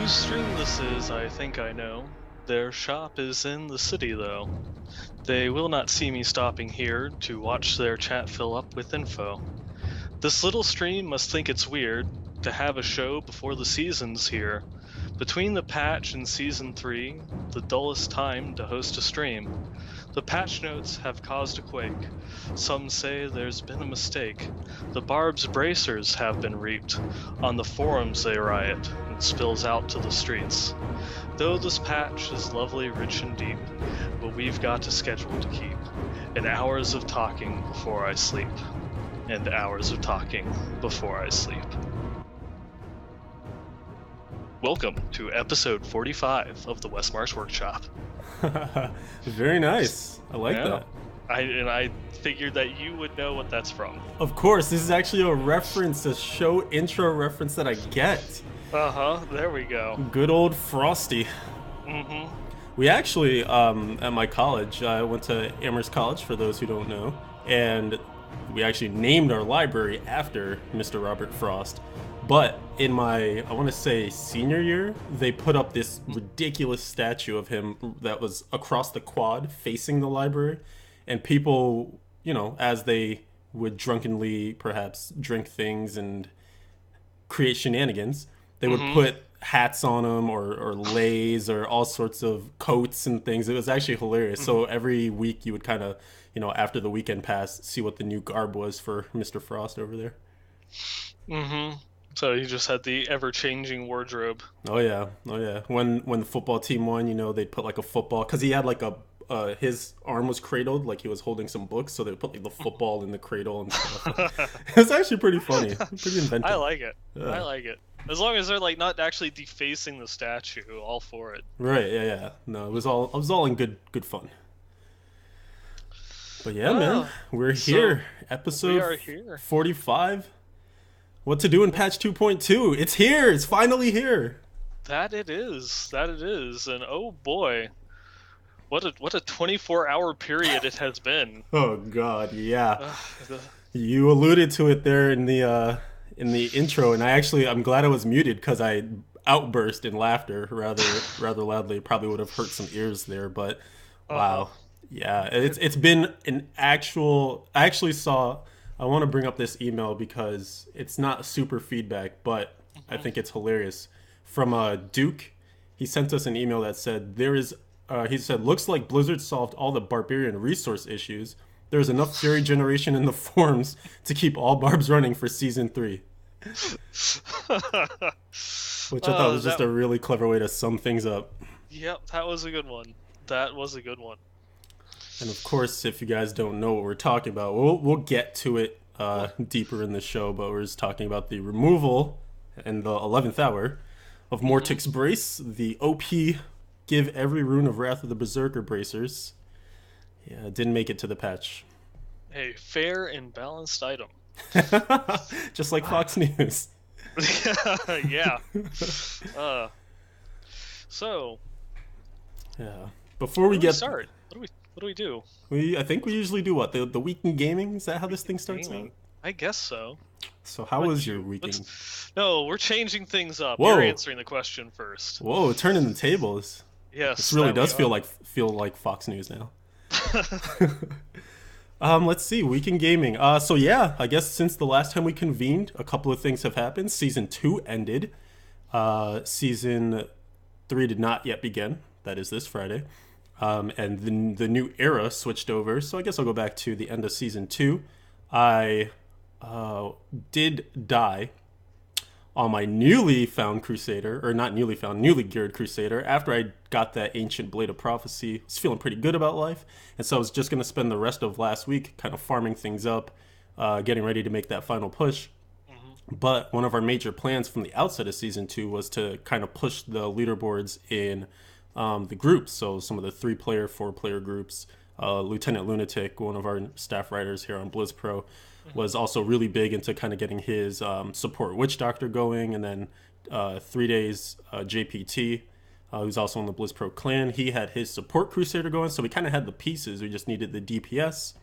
Whose stream this is, I think I know. Their shop is in the city, though. They will not see me stopping here to watch their chat fill up with info. This little stream must think it's weird to have a show before the season's here. Between the patch and Season 3, the dullest time to host a stream. The patch notes have caused a quake. Some say there's been a mistake. The Barb's bracers have been reaped. On the forums they riot, and spills out to the streets. Though this patch is lovely, rich, and deep, but we've got a schedule to keep. And hours of talking before I sleep. And hours of talking before I sleep. Welcome to episode 45 of the Westmarch Workshop. Very nice. I like that. I figured that you would know what that's from. Of course, this is actually a reference, a show intro reference that I get. There we go. Good old Frosty. Mm-hmm. We actually, at my college, I went to Amherst College, for those who don't know, and we actually named our library after Mr. Robert Frost. But in my, I want to say, senior year, they put up this ridiculous statue of him that was across the quad facing the library. And people, you know, as they would drunkenly perhaps drink things and create shenanigans, they would put hats on them or leis or all sorts of coats and things. It was actually hilarious. So every week you would kind of, you know, after the weekend passed, see what the new garb was for Mr. Frost over there. Mm-hmm. So he just had the ever-changing wardrobe. Oh yeah. When the football team won, you know, they'd put like a football, because he had like a his arm was cradled, like he was holding some books, so they put like the football in the cradle and stuff. It's actually pretty funny, pretty inventive. I like it. I like it. As long as they're like not actually defacing the statue, all for it. Right? Yeah. No, it was all in good fun. But yeah, man, we're here. We are here. Episode 45. What to do in patch 2.2? It's here. It's finally here. That it is. And oh boy, what a 24-hour period it has been. Oh God, yeah. You alluded to it there in the intro, and I'm glad I was muted because I outburst in laughter rather loudly. Probably would have hurt some ears there, but wow. Yeah, it's been an actual. I actually saw. I want to bring up this email because it's not super feedback, but I think it's hilarious. From Duke, he sent us an email that said he said, looks like Blizzard solved all the barbarian resource issues. There's enough fairy generation in the forums to keep all barbs running for season 3. Which I thought was just a really clever way to sum things up. Yep, that was a good one. And of course, if you guys don't know what we're talking about, we'll get to it deeper in the show, but we're just talking about the removal in the 11th hour of Mortix Brace, the OP give every rune of Wrath of the Berserker bracers. Yeah, it didn't make it to the patch. A fair and balanced item. Just like Fox News. Yeah. So. Yeah. Before we get start, what do we do? I think we usually do what? The week in gaming? Is that how this thing starts out? I guess so. So how was your weekend? No, we're changing things up. Whoa. You're answering the question first. Whoa, turning the tables. Yes. This really does feel like Fox News now. Let's see, week in gaming. So yeah, I guess since the last time we convened, a couple of things have happened. Season 2 ended. Season 3 did not yet begin. That is this Friday. And the new era switched over. So I guess I'll go back to the end of Season 2. I did die on my newly geared Crusader. After I got that Ancient Blade of Prophecy, I was feeling pretty good about life. And so I was just going to spend the rest of last week kind of farming things up, getting ready to make that final push. But one of our major plans from the outset of Season 2 was to kind of push the leaderboards in the groups. So some of the 3-player, 4-player groups. Lieutenant Lunatic, one of our staff writers here on BlizzPro, was also really big into kind of getting his support Witch Doctor going. And then 3 days JPT, who's also in the BlizzPro clan, he had his support Crusader going. So we kind of had the pieces. We just needed the DPS.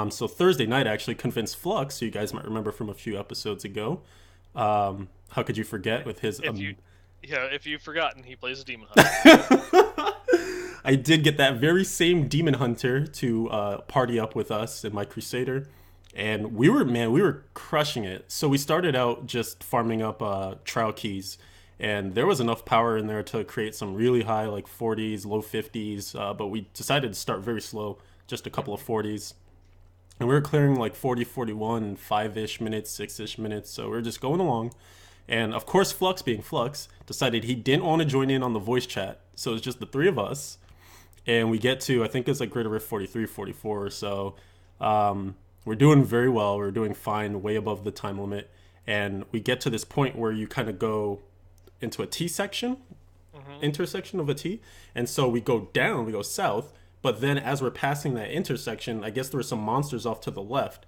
So Thursday night I actually convinced Flux, so you guys might remember from a few episodes ago. How could you forget with his... Yeah, if you've forgotten, he plays a demon hunter. I did get that very same demon hunter to party up with us in my crusader, and we were crushing it. So we started out just farming up trial keys, and there was enough power in there to create some really high like 40s, low 50s. But we decided to start very slow, just a couple of 40s, and we were clearing like 40, 41 in 5-ish minutes, 6-ish minutes. So we were just going along. And of course, Flux, being Flux, decided he didn't want to join in on the voice chat. So it's just the three of us. And we get to, I think it's like Greater Rift 43, 44 or so. We're doing very well. We're doing fine, way above the time limit. And we get to this point where you kind of go into a T section, intersection of a T. And so we go down, we go south. But then as we're passing that intersection, I guess there were some monsters off to the left.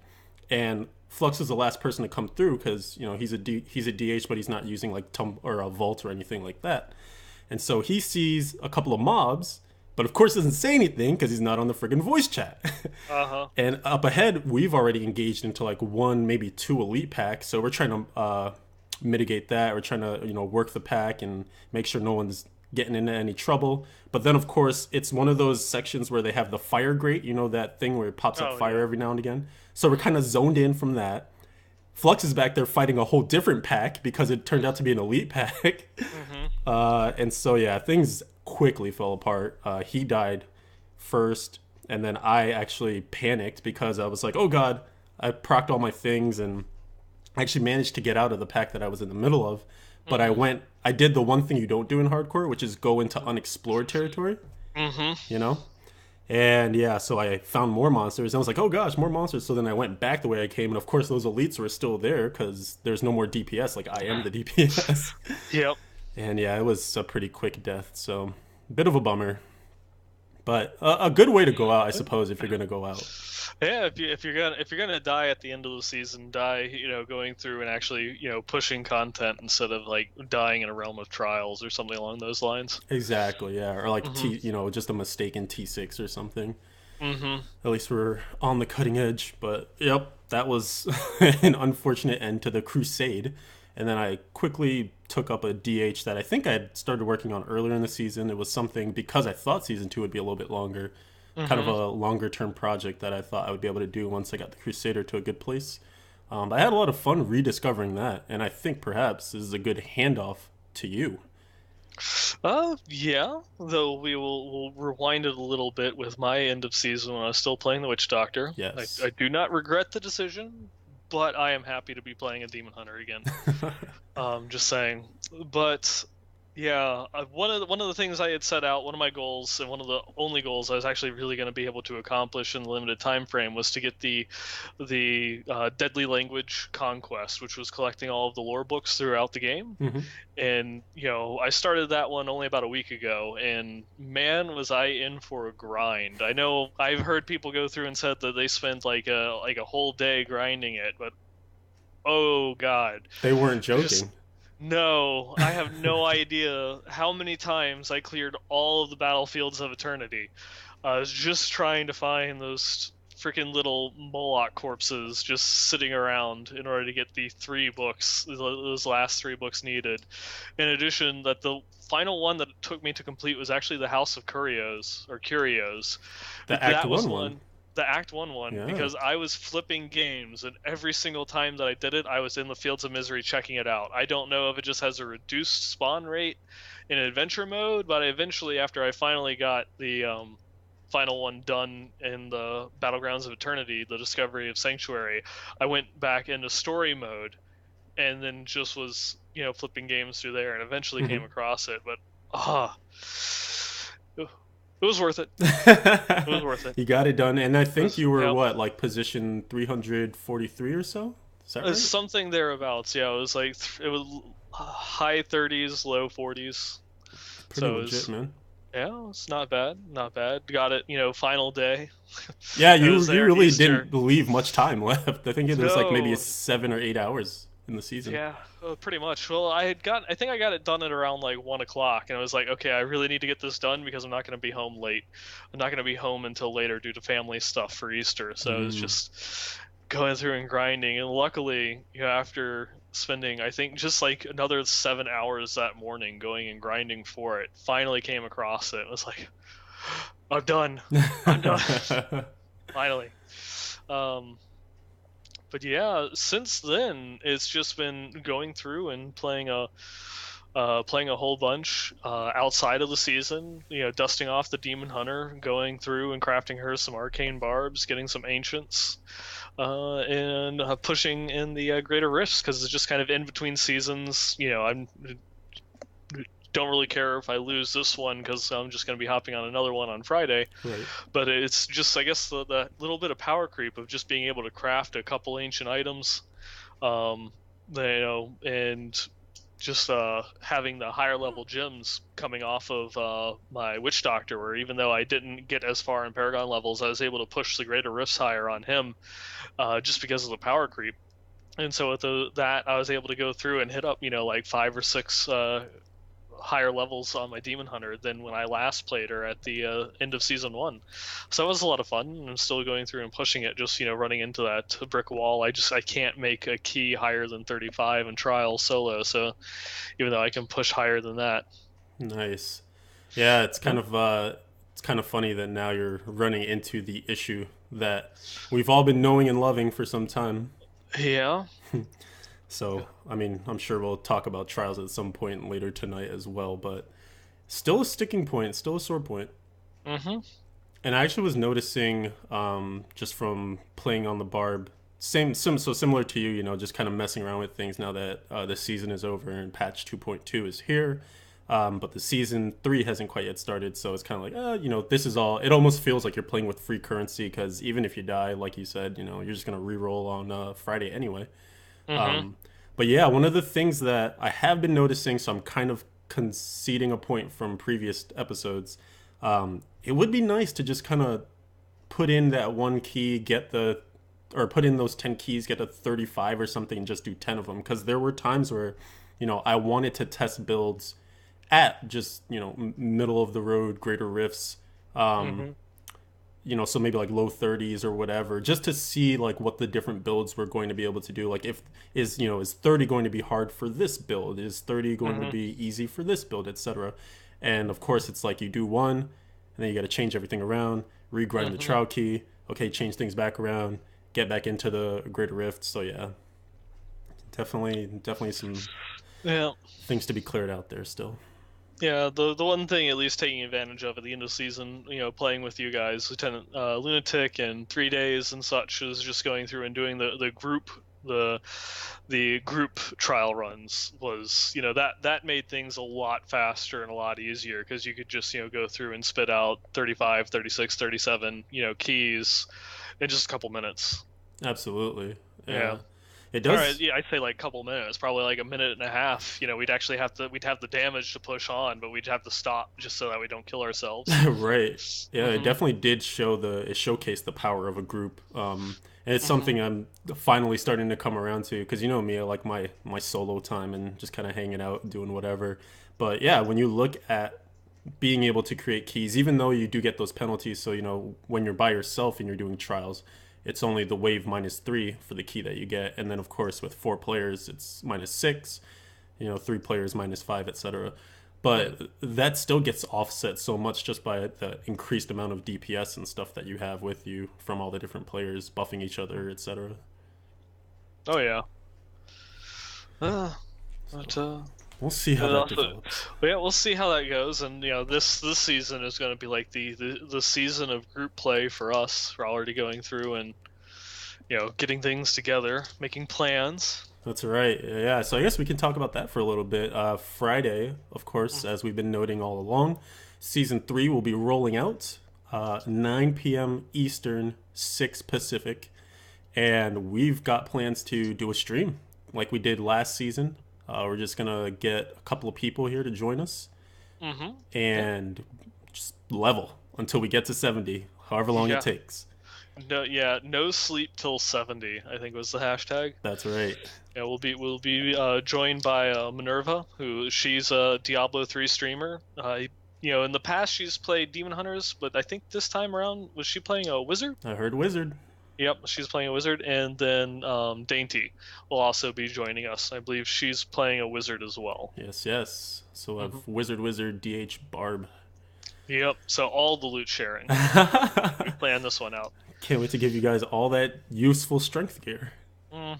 And Flux is the last person to come through because, you know, he's a DH, but he's not using like or a vault or anything like that. And so he sees a couple of mobs, but of course doesn't say anything because he's not on the friggin' voice chat. And up ahead, we've already engaged into like one, maybe two elite packs. So we're trying to mitigate that. We're trying to, you know, work the pack and make sure no one's getting into any trouble. But then, of course, it's one of those sections where they have the fire grate, you know, that thing where it pops up fire every now and again. So we're kind of zoned in from that. Flux is back there fighting a whole different pack because it turned out to be an elite pack. And so, yeah, things quickly fell apart. He died first, and then I actually panicked because I was like, oh god, I procced all my things and actually managed to get out of the pack that I was in the middle of. But I did the one thing you don't do in hardcore, which is go into unexplored territory. You know? And yeah, so I found more monsters. And I was like, oh gosh, more monsters. So then I went back the way I came. And of course, those elites were still there because there's no more DPS. Like, I am the DPS. Yep. And yeah, it was a pretty quick death. So, bit of a bummer. But a good way to go out, I suppose, if you're going to go out. Yeah, if you're gonna die at the end of the season, die, you know, going through and actually, you know, pushing content instead of like dying in a realm of trials or something along those lines. Exactly, yeah, or like you know, just a mistaken T6 or something. At least we're on the cutting edge. But yep, that was an unfortunate end to the crusade. And then I quickly took up a DH that I think I had started working on earlier in the season. It was something because I thought season 2 would be a little bit longer. Kind of a longer term project that I thought I would be able to do once I got the Crusader to a good place. But I had a lot of fun rediscovering that, and I think perhaps this is a good handoff to you. Yeah, though we'll rewind it a little bit with my end of season when I was still playing the Witch Doctor. Yes. I do not regret the decision, but I am happy to be playing a Demon Hunter again. Just saying. But yeah, one of the things I had set out, one of my goals, and one of the only goals I was actually really going to be able to accomplish in the limited time frame, was to get the Deadly Language Conquest, which was collecting all of the lore books throughout the game. And you know, I started that one only about a week ago, and man, was I in for a grind. I know I've heard people go through and said that they spent like a whole day grinding it, but oh god, they weren't joking. No, I have no idea how many times I cleared all of the battlefields of Eternity. I was just trying to find those freaking little Moloch corpses just sitting around in order to get the 3 books, those last 3 books needed. In addition, that the final one that it took me to complete was actually the House of Curios, or Curios. The Act 1 one. The Act 1 one, Yeah. Because I was flipping games, and every single time that I did it, I was in the Fields of Misery checking it out. I don't know if it just has a reduced spawn rate in adventure mode, but eventually, after I finally got the final one done in the Battlegrounds of Eternity, the Discovery of Sanctuary, I went back into story mode, and then just was, you know, flipping games through there, and eventually came across it, but it was worth it. It was worth it. You got it done, and I think you were what, like position 343 or so? Is that right? Something thereabouts. Yeah, it was like it was high 30s, low 40s. Pretty legit, man. Yeah, it's not bad. Not bad. Got it. You know, final day. Yeah, you really didn't leave much time left. I think it was like maybe 7 or 8 hours in the season. Yeah, pretty much. Well, I think I got it done at around like 1 o'clock, and I was like, okay, I really need to get this done because I'm not going to be home late. I'm not going to be home until later due to family stuff for Easter. So it was just, going through and grinding, and luckily, after spending I think just like another 7 hours that morning going and grinding for it, finally came across it. It was like, I'm done. I'm done. Finally. Um, but yeah, since then it's just been going through and playing a whole bunch outside of the season. Dusting off the Demon Hunter, going through and crafting her some arcane barbs, getting some ancients, and pushing in the greater rifts because it's just kind of in between seasons. I'm don't really care if I lose this one because I'm just going to be hopping on another one on Friday. Right. But it's just, I guess, the little bit of power creep of just being able to craft a couple ancient items, um, and just having the higher level gems coming off of my Witch Doctor, where even though I didn't get as far in Paragon levels, I was able to push the greater rifts higher on him, just because of the power creep. And so with that, I was able to go through and hit up, like 5 or 6 higher levels on my Demon Hunter than when I last played her at the end of Season 1. So that was a lot of fun. I'm still going through and pushing it, just, running into that brick wall. I can't make a key higher than 35 in Trial solo, so even though I can push higher than that. Nice. Yeah, it's kind of funny that now you're running into the issue that we've all been knowing and loving for some time. Yeah. So, I mean, I'm sure we'll talk about Trials at some point later tonight as well, but still a sticking point, still a sore point. Mm-hmm. And I actually was noticing, just from playing on the Barb, so similar to you, just kind of messing around with things now that the season is over and patch 2.2 is here. But the season 3 hasn't quite yet started, so it's kind of like, this is all. It almost feels like you're playing with free currency because even if you die, like you said, you're just gonna re-roll on Friday anyway. Mm-hmm. But yeah, one of the things that I have been noticing, so I'm kind of conceding a point from previous episodes. It would be nice to just kind of put in that one key, put in those 10 keys, get a 35 or something, and just do 10 of them. Because there were times where, I wanted to test builds at just, middle of the road, greater rifts. Mm-hmm. So maybe like low 30s or whatever, just to see like what the different builds were going to be able to do. Like is 30 going to be hard for this build? Is 30 going to be easy for this build, etc. And of course it's like you do one and then you got to change everything around, regrind the trial key, okay, change things back around, get back into the greater rift. So yeah, definitely some things to be cleared out there still. Yeah, the one thing at least taking advantage of at the end of season, playing with you guys, Lieutenant Lunatic and 3 days and such, is just going through and doing the group trial runs was, that made things a lot faster and a lot easier because you could just, go through and spit out 35, 36, 37, keys in just a couple minutes. Absolutely. Yeah. It does. All right, yeah, I'd say like a couple minutes, probably like a minute and a half. We'd actually have the damage to push on, but we'd have to stop just so that we don't kill ourselves. Right. Yeah, it definitely did it showcased the power of a group. And it's something I'm finally starting to come around to because me, I like my solo time and just kind of hanging out and doing whatever. But yeah, when you look at being able to create keys, even though you do get those penalties, so when you're by yourself and you're doing trials, it's only the wave -3 for the key that you get, and then of course with 4 players it's -6, 3 players -5, etc. But that still gets offset so much just by the increased amount of DPS and stuff that you have with you from all the different players buffing each other, etc. Oh yeah. We'll see how that develops. Yeah, we'll see how that goes, and this season is going to be like the season of group play for us. We're already going through and getting things together, making plans. That's right. Yeah, so I guess we can talk about that for a little bit. Friday, of course, as we've been noting all along, season 3 will be rolling out 9 p.m. Eastern, 6 Pacific, and we've got plans to do a stream like we did last season. We're just gonna get a couple of people here to join us, and just level until we get to 70, however long it takes. No sleep till 70, I think was the hashtag. That's right. Yeah, we'll be joined by Minerva, she's a Diablo 3 streamer. In the past she's played Demon Hunters, but I think this time around was she playing a wizard? I heard wizard. Yep, she's playing a wizard, and then Dainty will also be joining us. I believe she's playing a wizard as well. Yes, yes. So I have Hmm. Wizard, DH, Barb. Yep. So all the loot sharing. We planned this one out. Can't wait to give you guys all that useful strength gear. Hmm.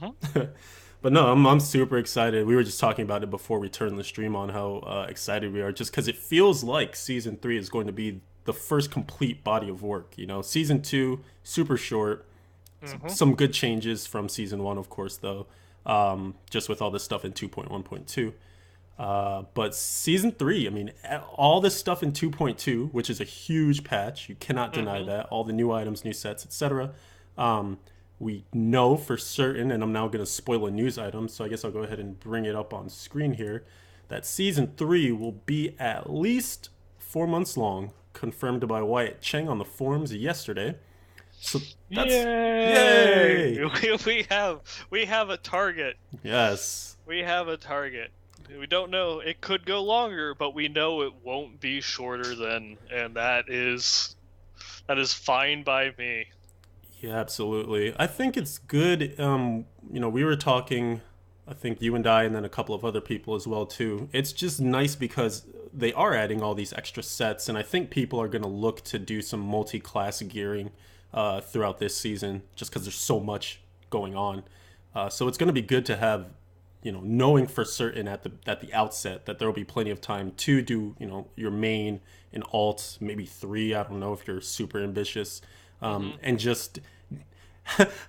But no, I'm super excited. We were just talking about it before we turned the stream on, how excited we are, just because it feels like season 3 is going to be the first complete body of work. You know, season 2 super short, Hmm. some good changes from season 1, of course, though. Just with all this stuff in 2.1.2. But season 3, I mean, all this stuff in 2.2, which is a huge patch, you cannot deny Hmm. that. All the new items, new sets, etc. Um, we know for certain, and I'm now going to spoil a news item, so I guess I'll go ahead and bring it up on screen here, that season 3 will be at least 4 months long, confirmed by Wyatt Cheng on the forums yesterday. So that's Yay! yay! We have a target. Yes. We have a target. We don't know. It could go longer, but we know it won't be shorter than, and that is fine by me. Yeah, absolutely. I think it's good. We were talking, I think you and I, and then a couple of other people as well too. It's just nice because they are adding all these extra sets, and I think people are going to look to do some multi-class gearing throughout this season, just because there's so much going on. So it's going to be good to have, knowing for certain at the outset that there will be plenty of time to do, your main and alt, maybe 3. I don't know if you're super ambitious, Hmm. and just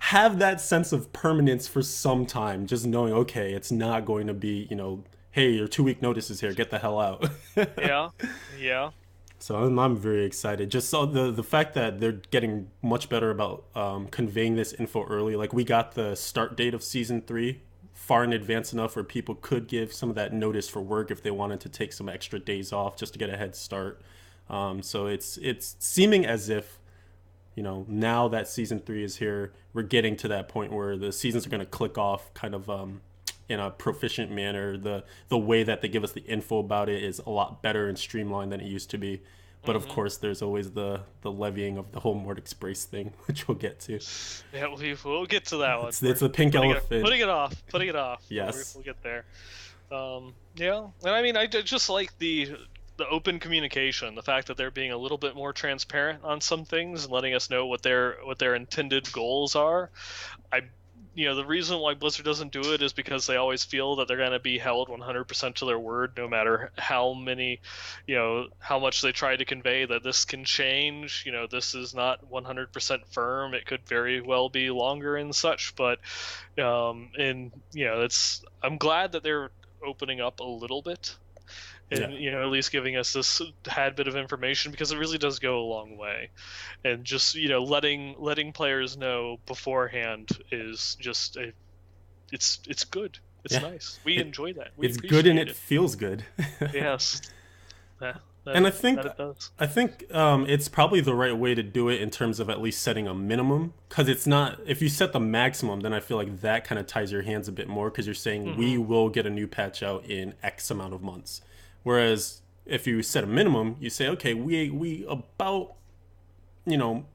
have that sense of permanence for some time. Just knowing, okay, it's not going to be, hey, your 2 week notice is here, get the hell out. Yeah, yeah. So I'm very excited. Just so the fact that they're getting much better about conveying this info early. Like we got the start date of season 3 far in advance enough where people could give some of that notice for work if they wanted to take some extra days off just to get a head start. So it's seeming as if, now that season 3 is here, we're getting to that point where the seasons are going to click off kind of in a proficient manner. The way that they give us the info about it is a lot better and streamlined than it used to be. But of Hmm. course, there's always the levying of the whole Mordex brace thing, which we'll get to. Yeah, we'll get to that one. It's We're a pink putting it elephant. putting it off, putting it off. Yes. We'll get there. Yeah, and I mean, just like the open communication, the fact that they're being a little bit more transparent on some things and letting us know what their intended goals are. I the reason why Blizzard doesn't do it is because they always feel that they're going to be held 100% to their word, no matter how many, how much they try to convey that this can change. This is not 100% firm. It could very well be longer and such. But, and I'm glad that they're opening up a little bit Yeah. and at least giving us this tad bit of information, because it really does go a long way. And just letting players know beforehand is just it's good. It's Yeah. nice. We It enjoy that. We it's good and appreciate it it. feels good. Yes. Yeah, that And that it does. I think it's probably the right way to do it in terms of at least setting a minimum. Because it's not, if you set the maximum, then I feel like that kind of ties your hands a bit more, because you're saying we Hmm. will get a new patch out in X amount of months. Whereas if you set a minimum, you say, okay, we about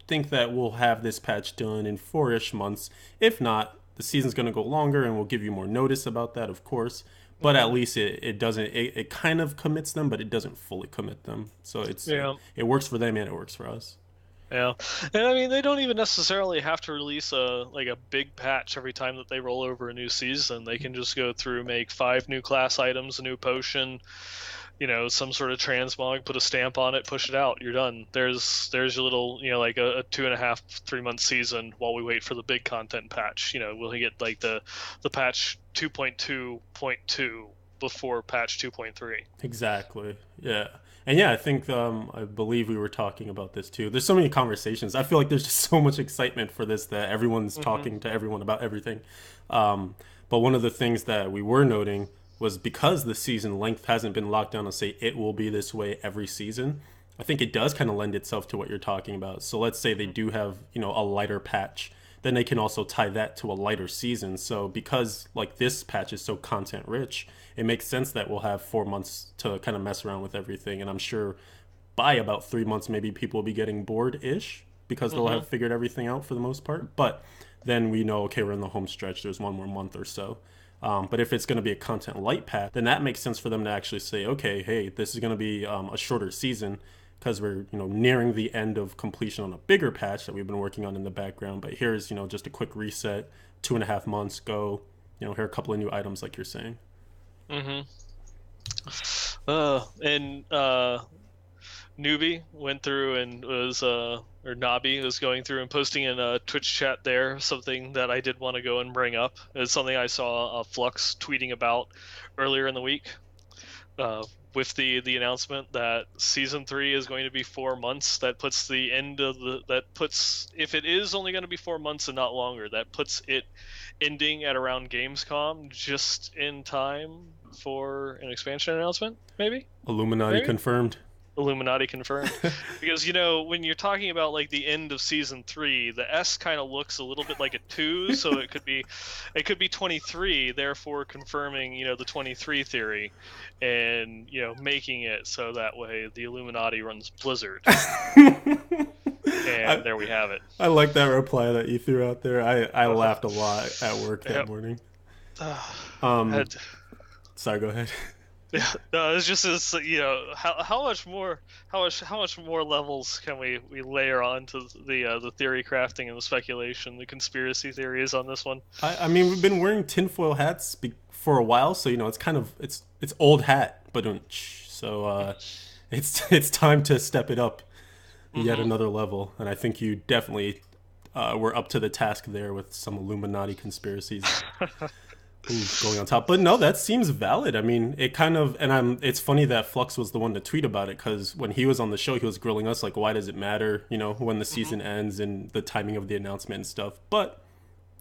think that we'll have this patch done in 4-ish months. If not, the season's going to go longer, and we'll give you more notice about that, of course. But at Hmm. least it doesn't, it kind of commits them, but it doesn't fully commit them. So Yeah. it works for them and it works for us. Yeah, and I mean, they don't even necessarily have to release a big patch every time that they roll over a new season. They can just go through, make 5 new class items, a new potion, some sort of transmog, put a stamp on it, push it out. You're done. There's your little, like a 2.5, 3 month season while we wait for the big content patch. We'll get like the patch 2.2.2 before patch 2.3. Exactly. Yeah. And yeah, I think I believe we were talking about this too. There's so many conversations. I feel like there's just so much excitement for this that everyone's Hmm. talking to everyone about everything. But one of the things that we were noting was, because the season length hasn't been locked down to say it will be this way every season, I think it does kind of lend itself to what you're talking about. So let's say they do have, a lighter patch, then they can also tie that to a lighter season. So because like this patch is so content rich, it makes sense that we'll have 4 months to kind of mess around with everything. And I'm sure by about 3 months, maybe people will be getting bored ish. because they'll Mm-hmm. have figured everything out for the most part. But then we know, okay, we're in the home stretch. There's one more month or so. But if it's going to be a content light patch, then that makes sense for them to actually say, okay, hey, this is going to be a shorter season because we're nearing the end of completion on a bigger patch that we've been working on in the background. But here's just a quick reset, 2.5 months go. Here are a couple of new items like you're saying. Mm-hmm. And Newbie went through and was or Nabi was going through and posting in a Twitch chat there something that I did want to go and bring up. It's something I saw Flux tweeting about earlier in the week. With the announcement that season 3 is going to be 4 months, that puts the end of if it is only going to be 4 months and not longer, that puts it ending at around Gamescom, just in time for an expansion announcement, maybe. Illuminati confirmed. Illuminati confirmed. Because when you're talking about like the end of season 3, the S kind of looks a little bit like a 2, so it could be 23, therefore confirming the 23 theory, and making it so that way the Illuminati runs Blizzard. And there we have it. I like that reply that you threw out there. I laughed a lot at work that Yep. morning. Had- Sorry, go ahead. Yeah, no, it's just how much more levels can we layer onto the theory crafting and the speculation, the conspiracy theories on this one? I mean, we've been wearing tinfoil hats for a while, so it's kind of it's old hat, but so it's time to step it up yet another level, and I think you definitely were up to the task there with some Illuminati conspiracies. Going on top, but no, that seems valid. I mean, it kind of, and it's funny that Flux was the one to tweet about it, because when he was on the show, he was grilling us like, why does it matter, when the season ends and the timing of the announcement and stuff. But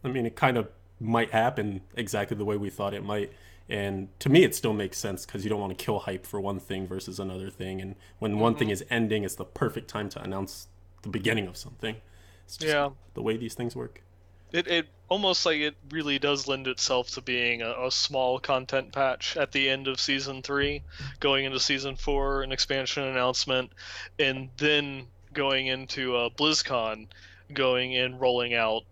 I mean, it kind of might happen exactly the way we thought it might, and to me, it still makes sense, because you don't want to kill hype for one thing versus another thing, and when one thing is ending, it's the perfect time to announce the beginning of something. It's just the way these things work. It almost like it really does lend itself to being a small content patch at the end of season 3, going into season 4, an expansion announcement, and then going into BlizzCon, going and rolling out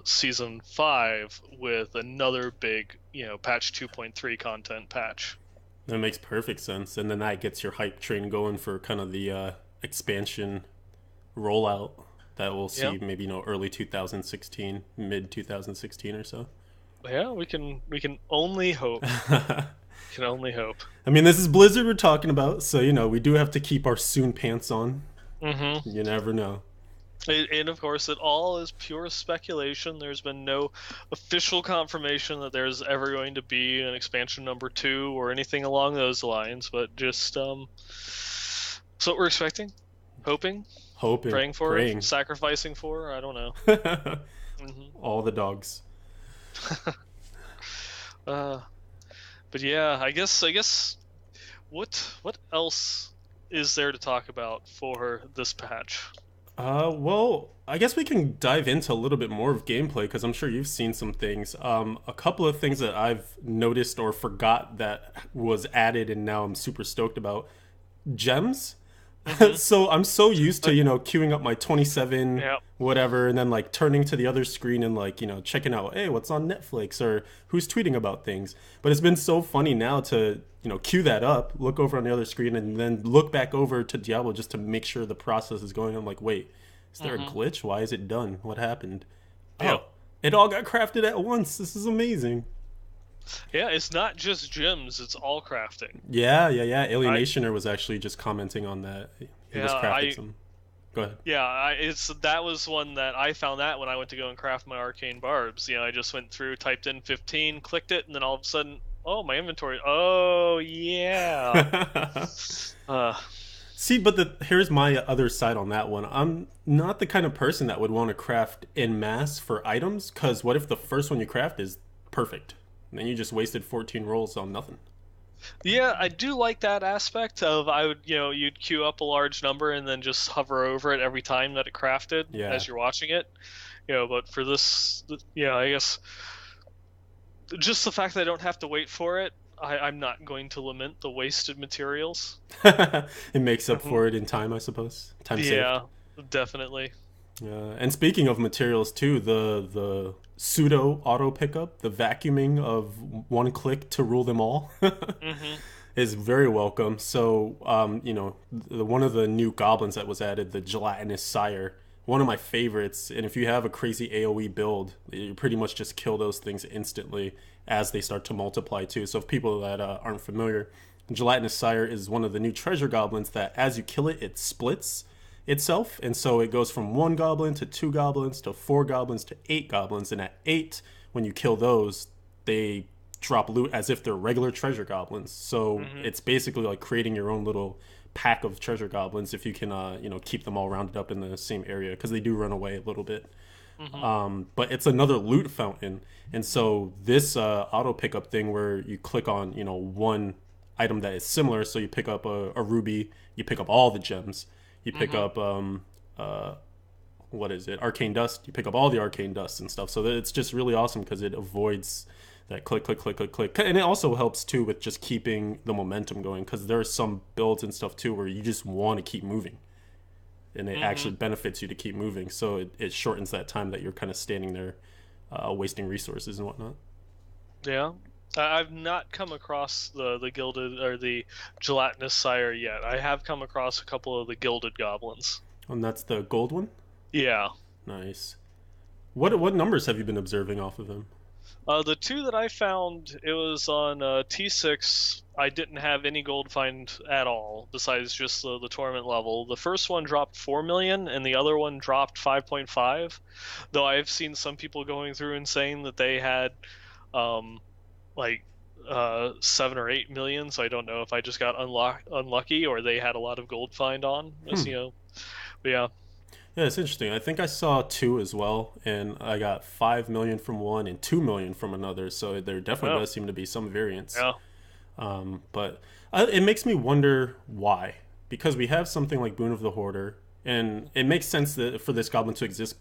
season 5 with another big patch 2.3 content patch. That makes perfect sense, and then that gets your hype train going for kind of the expansion rollout that we'll see maybe early 2016, mid 2016 or so. Yeah, we can only hope. Can only hope. I mean, this is Blizzard we're talking about, so we do have to keep our soon pants on. Mm-hmm. You never know. And of course, it all is pure speculation. There's been no official confirmation that there's ever going to be an expansion number 2 or anything along those lines, but just it's what we're expecting, hoping, praying for, sacrificing for. I don't know. All the dogs. But yeah, I guess what else is there to talk about for this patch? Well, I guess we can dive into a little bit more of gameplay, because I'm sure you've seen some things. A couple of things that I've noticed or forgot that was added, and now I'm super stoked about. Gems. So I'm so used to queuing up my 27 whatever, and then like turning to the other screen and like checking out, hey, what's on Netflix or who's tweeting about things. But it's been so funny now to queue that up, look over on the other screen, and then look back over to Diablo just to make sure the process is going. I'm like, wait, is there a glitch? Why is it done? What happened? Oh, it all got crafted at once. This is amazing. Yeah, it's not just gems, it's all crafting. Yeah. Alienationer was actually just commenting on that. He was crafting some. Go ahead. Yeah, that was one that I found that when I went to go and craft my arcane barbs. I just went through, typed in 15, clicked it, and then all of a sudden, oh, my inventory. Oh, yeah. See, but here's my other side on that one. I'm not the kind of person that would want to craft en masse for items, because what if the first one you craft is perfect? And then you just wasted 14 rolls on nothing. Yeah, I do like that aspect of you'd queue up a large number and then just hover over it every time that it crafted as you're watching it. But for this, I guess just the fact that I don't have to wait for it, I'm not going to lament the wasted materials. It makes up for it in time, I suppose. Time saved. Yeah, definitely. And speaking of materials too, the pseudo auto pickup, the vacuuming of one click to rule them all, Mm-hmm. is very welcome. So, one of the new goblins that was added, the gelatinous sire, one of my favorites. And if you have a crazy AOE build, you pretty much just kill those things instantly as they start to multiply too. So, if people that aren't familiar, gelatinous sire is one of the new treasure goblins that, as you kill it, it splits itself, and so it goes from one goblin to two goblins to four goblins to eight goblins. And at eight, when you kill those, they drop loot as if they're regular treasure goblins. So Mm-hmm. it's basically like creating your own little pack of treasure goblins if you can keep them all rounded up in the same area, because they do run away a little bit. Mm-hmm. But it's another loot fountain. And so this auto pickup thing where you click on one item that is similar, so you pick up a ruby, you pick up all the gems, you pick Mm-hmm. up what is it, arcane dust, you pick up all the arcane dust and stuff. So it's just really awesome because it avoids that click click click click click, and it also helps too with just keeping the momentum going, because there are some builds and stuff too where you just want to keep moving, and it Mm-hmm. actually benefits you to keep moving. So it shortens that time that you're kind of standing there wasting resources and whatnot. Yeah. I've not come across the gilded or the gelatinous sire yet. I have come across a couple of the gilded goblins. And that's the gold one. Yeah. Nice. What numbers have you been observing off of him? The two that I found, it was on T6. I didn't have any gold find at all, besides just the torment level. The first one dropped 4 million, and the other one dropped 5.5. Though I've seen some people going through and saying that they had um, like 7 or 8 million. So I don't know if I just got unlucky or they had a lot of gold find on. Hmm. But yeah. Yeah, it's interesting. I think I saw two as well, and I got 5 million from one and 2 million from another. So there definitely Oh, does seem to be some variance. yeah. But it makes me wonder why. Because we have something like Boon of the Hoarder, and it makes sense that for this goblin to exist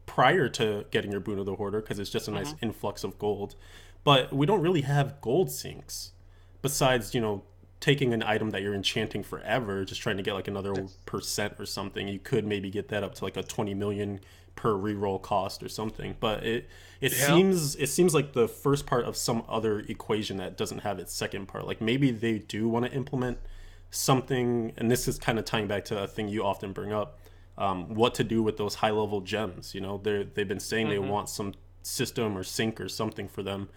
prior to getting your Boon of the Hoarder, because it's just a nice Hmm. influx of gold. But we don't really have gold sinks, besides taking an item that you're enchanting forever, just trying to get like another percent or something. You could maybe get that up to like a 20 million per reroll cost or something. But it Yeah. seems like the first part of some other equation that doesn't have its second part. Like maybe they do want to implement something, and this is kind of tying back to a thing you often bring up. What to do with those high level gems? They've been saying they Hmm. want some system or sync or something for them.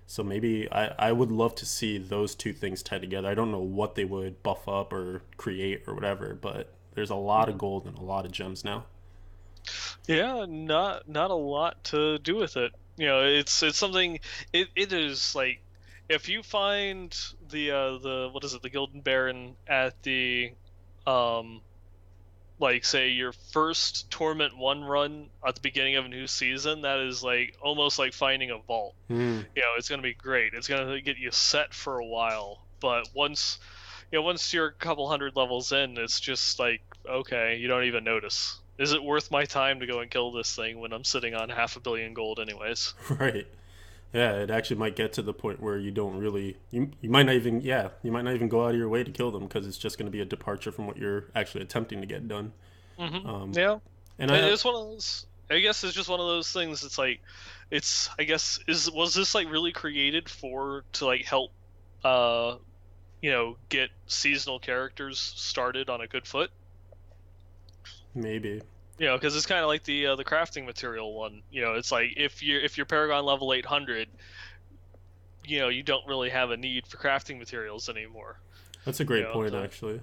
So maybe I would love to see those two things tied together. I don't know what they would buff up or create or whatever, but there's a lot of Hmm. gold and a lot of gems now. Yeah, not a lot to do with it. It's something. It is like if you find the what is it, the Golden Baron at the um like say your first Torment 1 run at the beginning of a new season, that is like almost like finding a vault. Hmm. It's going to be great. It's going to get you set for a while, but once you're a couple hundred levels in, it's just like, okay, you don't even notice. Is it worth my time to go and kill this thing when I'm sitting on 500 million gold anyways? Right. Yeah, it actually might get to the point where you don't really you might not even you might not even go out of your way to kill them, because it's just going to be a departure from what you're actually attempting to get done. Hmm. Um, Yeah. and I It's one of those. I guess it's just one of those things. It's like, I guess, was this like really created to like help, uh, get seasonal characters started on a good foot? maybe. Because it's kind of like the crafting material one. It's like if you're Paragon level 800, you don't really have a need for crafting materials anymore. That's a great point So actually.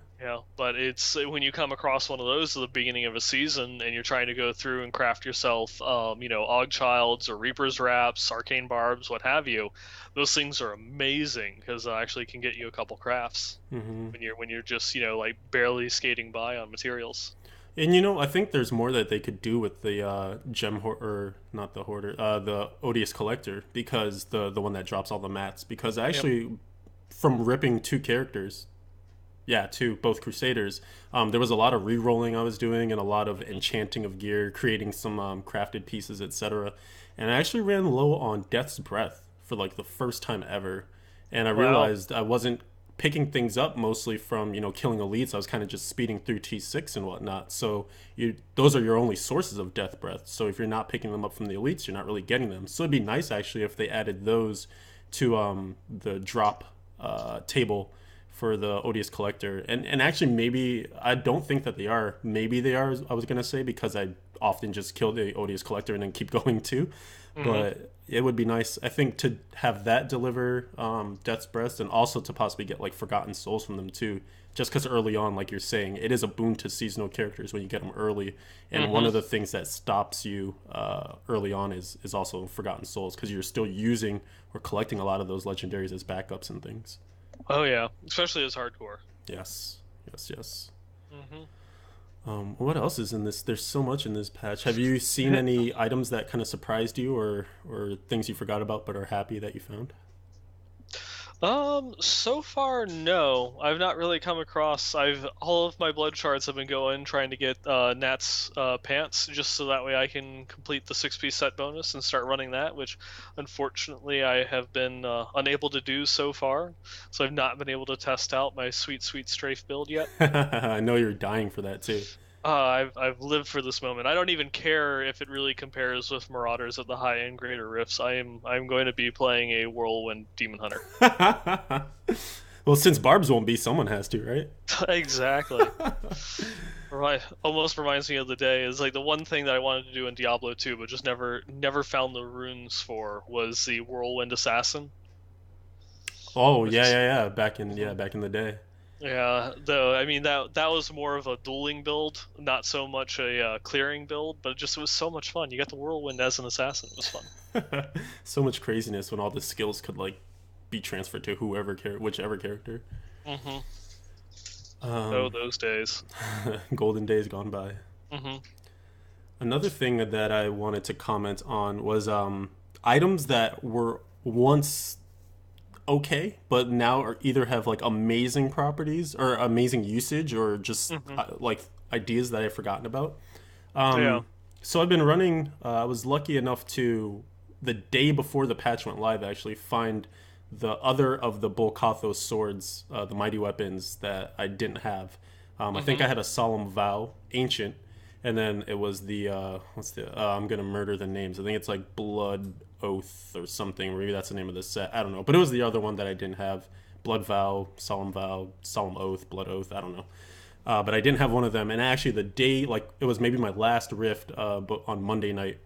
but it's when you come across one of those at the beginning of a season and you're trying to go through and craft yourself, Og Childs or Reaper's Wraps, Arcane Barbs, what have you. Those things are amazing because they actually can get you a couple crafts Hmm. when you're just like barely skating by on materials. And I think there's more that they could do with the or not the hoarder, the odious collector, because the one that drops all the mats. Because Yep. actually, from ripping two characters, yeah, two both crusaders, there was a lot of re-rolling I was doing and a lot of Mhm. enchanting of gear, creating some crafted pieces, etc. And I actually ran low on Death's Breath for like the first time ever, and I Wow. realized I wasn't picking things up mostly from killing elites. I was kind of just speeding through T6 and whatnot. So those are your only sources of death breath. So if you're not picking them up from the elites, you're not really getting them. So it'd be nice actually if they added those to the drop table for the odious collector. And actually, maybe I don't think that they are. Maybe they are. I was gonna say, because I often just kill the odious collector and then keep going too. Mm-hmm. But it would be nice, I think, to have that deliver Death's Breast, and also to possibly get like Forgotten Souls from them too. Just because early on, like you're saying, it is a boon to seasonal characters when you get them early. And one Mm-hmm. of the things that stops you early on is also Forgotten Souls, because you're still using or collecting a lot of those legendaries as backups and things. Oh yeah, especially as hardcore. Yes, yes, yes. Mm-hmm. What else is in this? There's so much in this patch. Have you seen any items that kind of surprised you, or things you forgot about but are happy that you found? So far, no. I've not really come across. I've all of my blood shards have been going trying to get Nat's pants, just so that way I can complete the 6-piece set bonus and start running that, which unfortunately I have been unable to do so far. So I've not been able to test out my sweet, sweet strafe build yet. I know you're dying for that too. I've lived for this moment. I don't even care if it really compares with Marauders at the high end Greater Rifts. I'm going to be playing a Whirlwind Demon Hunter. Well, since Barb's won't be, someone has to, right? Exactly. Right. Almost reminds me of the day is like the one thing that I wanted to do in Diablo 2, but just never found the runes for was the Whirlwind Assassin. Oh Which yeah, is yeah, yeah. Back in Mhm. back in the day. Yeah, though I mean that was more of a dueling build, not so much a clearing build, but it was so much fun. You got the Whirlwind as an assassin. It was fun. So much craziness when all the skills could like be transferred to whichever character. Hmm. Oh, Um, those days. golden days gone by. Hmm. Another thing that I wanted to comment on was items that were once okay, but now are either have like amazing properties or amazing usage, or just Hmm. like ideas that I've forgotten about. Yeah. So I've been running. I was lucky enough to, the day before the patch went live, actually find the other of the Bolkathos swords, the mighty weapons that I didn't have. I think Hmm. I had a Solemn Vow, Ancient, and then it was the what's the I'm gonna murder the names. I think it's like Blood Oath or something. Maybe that's the name of the set. I don't know, but it was the other one that I didn't have. Blood Vow, Solemn Oath, Blood Oath. I don't know. But I didn't have one of them. And actually, the day, like, it was maybe my last rift, but on Monday night,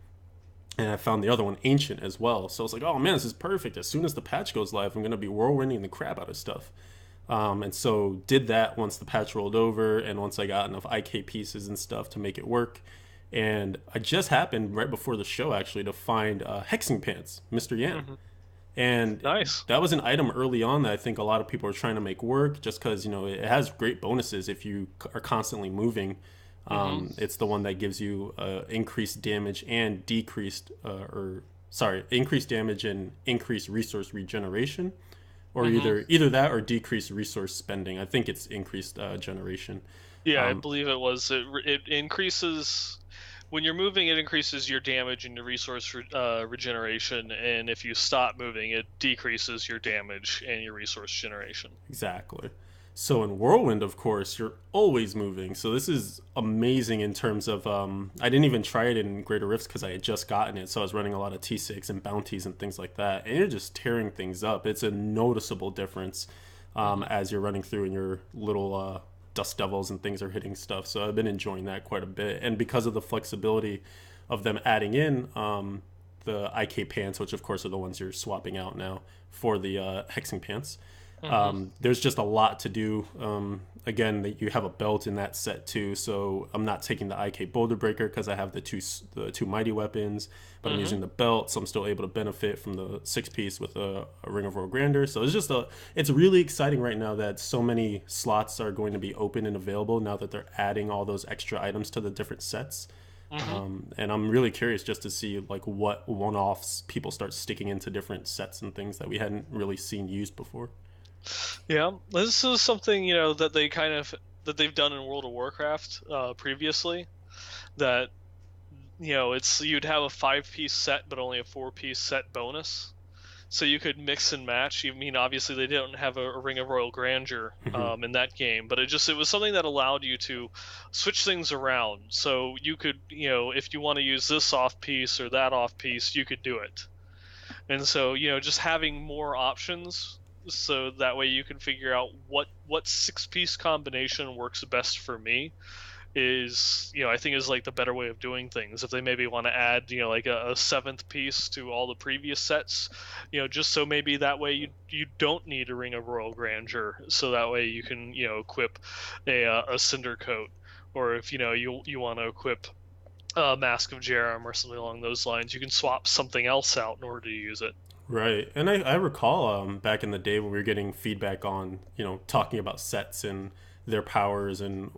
and I found the other one, Ancient, as well. So I was like, oh man, this is perfect. As soon as the patch goes live, I'm going to be whirlwinding the crap out of stuff. And so did that once the patch rolled over, and once I got enough IK pieces and stuff to make it work. And I just happened right before the show actually to find Hexing Pants, Mr. Yan. Hmm. And Nice. that was an item early on that I think a lot of people are trying to make work, just because it has great bonuses if you are constantly moving. Hmm. It's the one that gives you increased damage and increased damage and increased resource regeneration, or Hmm. either that or decreased resource spending. I think it's increased generation. Yeah, I Um, believe it was. It increases when you're moving. It increases your damage and your regeneration, and if you stop moving, it decreases your damage and your resource generation. Exactly. So in Whirlwind, of course, you're always moving. So this is amazing in terms of. I didn't even try it in Greater Rifts because I had just gotten it, so I was running a lot of T6 and bounties and things like that, and you're just tearing things up. It's a noticeable difference Hmm. as you're running through and your little dust devils and things are hitting stuff. So I've been enjoying that quite a bit, and because of the flexibility of them adding in the IK pants, which of course are the ones you're swapping out now for the hexing pants. Hmm. There's just a lot to do. Again, that you have a belt in that set too, so I'm not taking the IK Boulder Breaker because I have the two mighty weapons, but I'm Hmm. using the belt, so I'm still able to benefit from the 6-piece with a Ring of Royal Grandeur. So it's really exciting right now that so many slots are going to be open and available now that they're adding all those extra items to the different sets. Hmm. And I'm really curious just to see like what one-offs people start sticking into different sets and things that we hadn't really seen used before. Yeah, this is something that they've done in World of Warcraft previously. That it's you'd have a 5-piece set, but only a 4-piece set bonus. so you could mix and match. I mean, obviously they didn't have a Ring of Royal Grandeur Hmm. in that game, but it was something that allowed you to switch things around. So you could, if you want to use this off piece or that off piece, you could do it. And so, just having more options, so that way you can figure out what six-piece combination works best for me, is I think is like the better way of doing things. If they maybe want to add like a seventh piece to all the previous sets, just so maybe that way you don't need a Ring of Royal Grandeur, so that way you can equip a Cinder Coat, or if you want to equip Mask of Jerem or something along those lines, you can swap something else out in order to use it. Right. And I recall back in the day when we were getting feedback on, talking about sets and their powers and,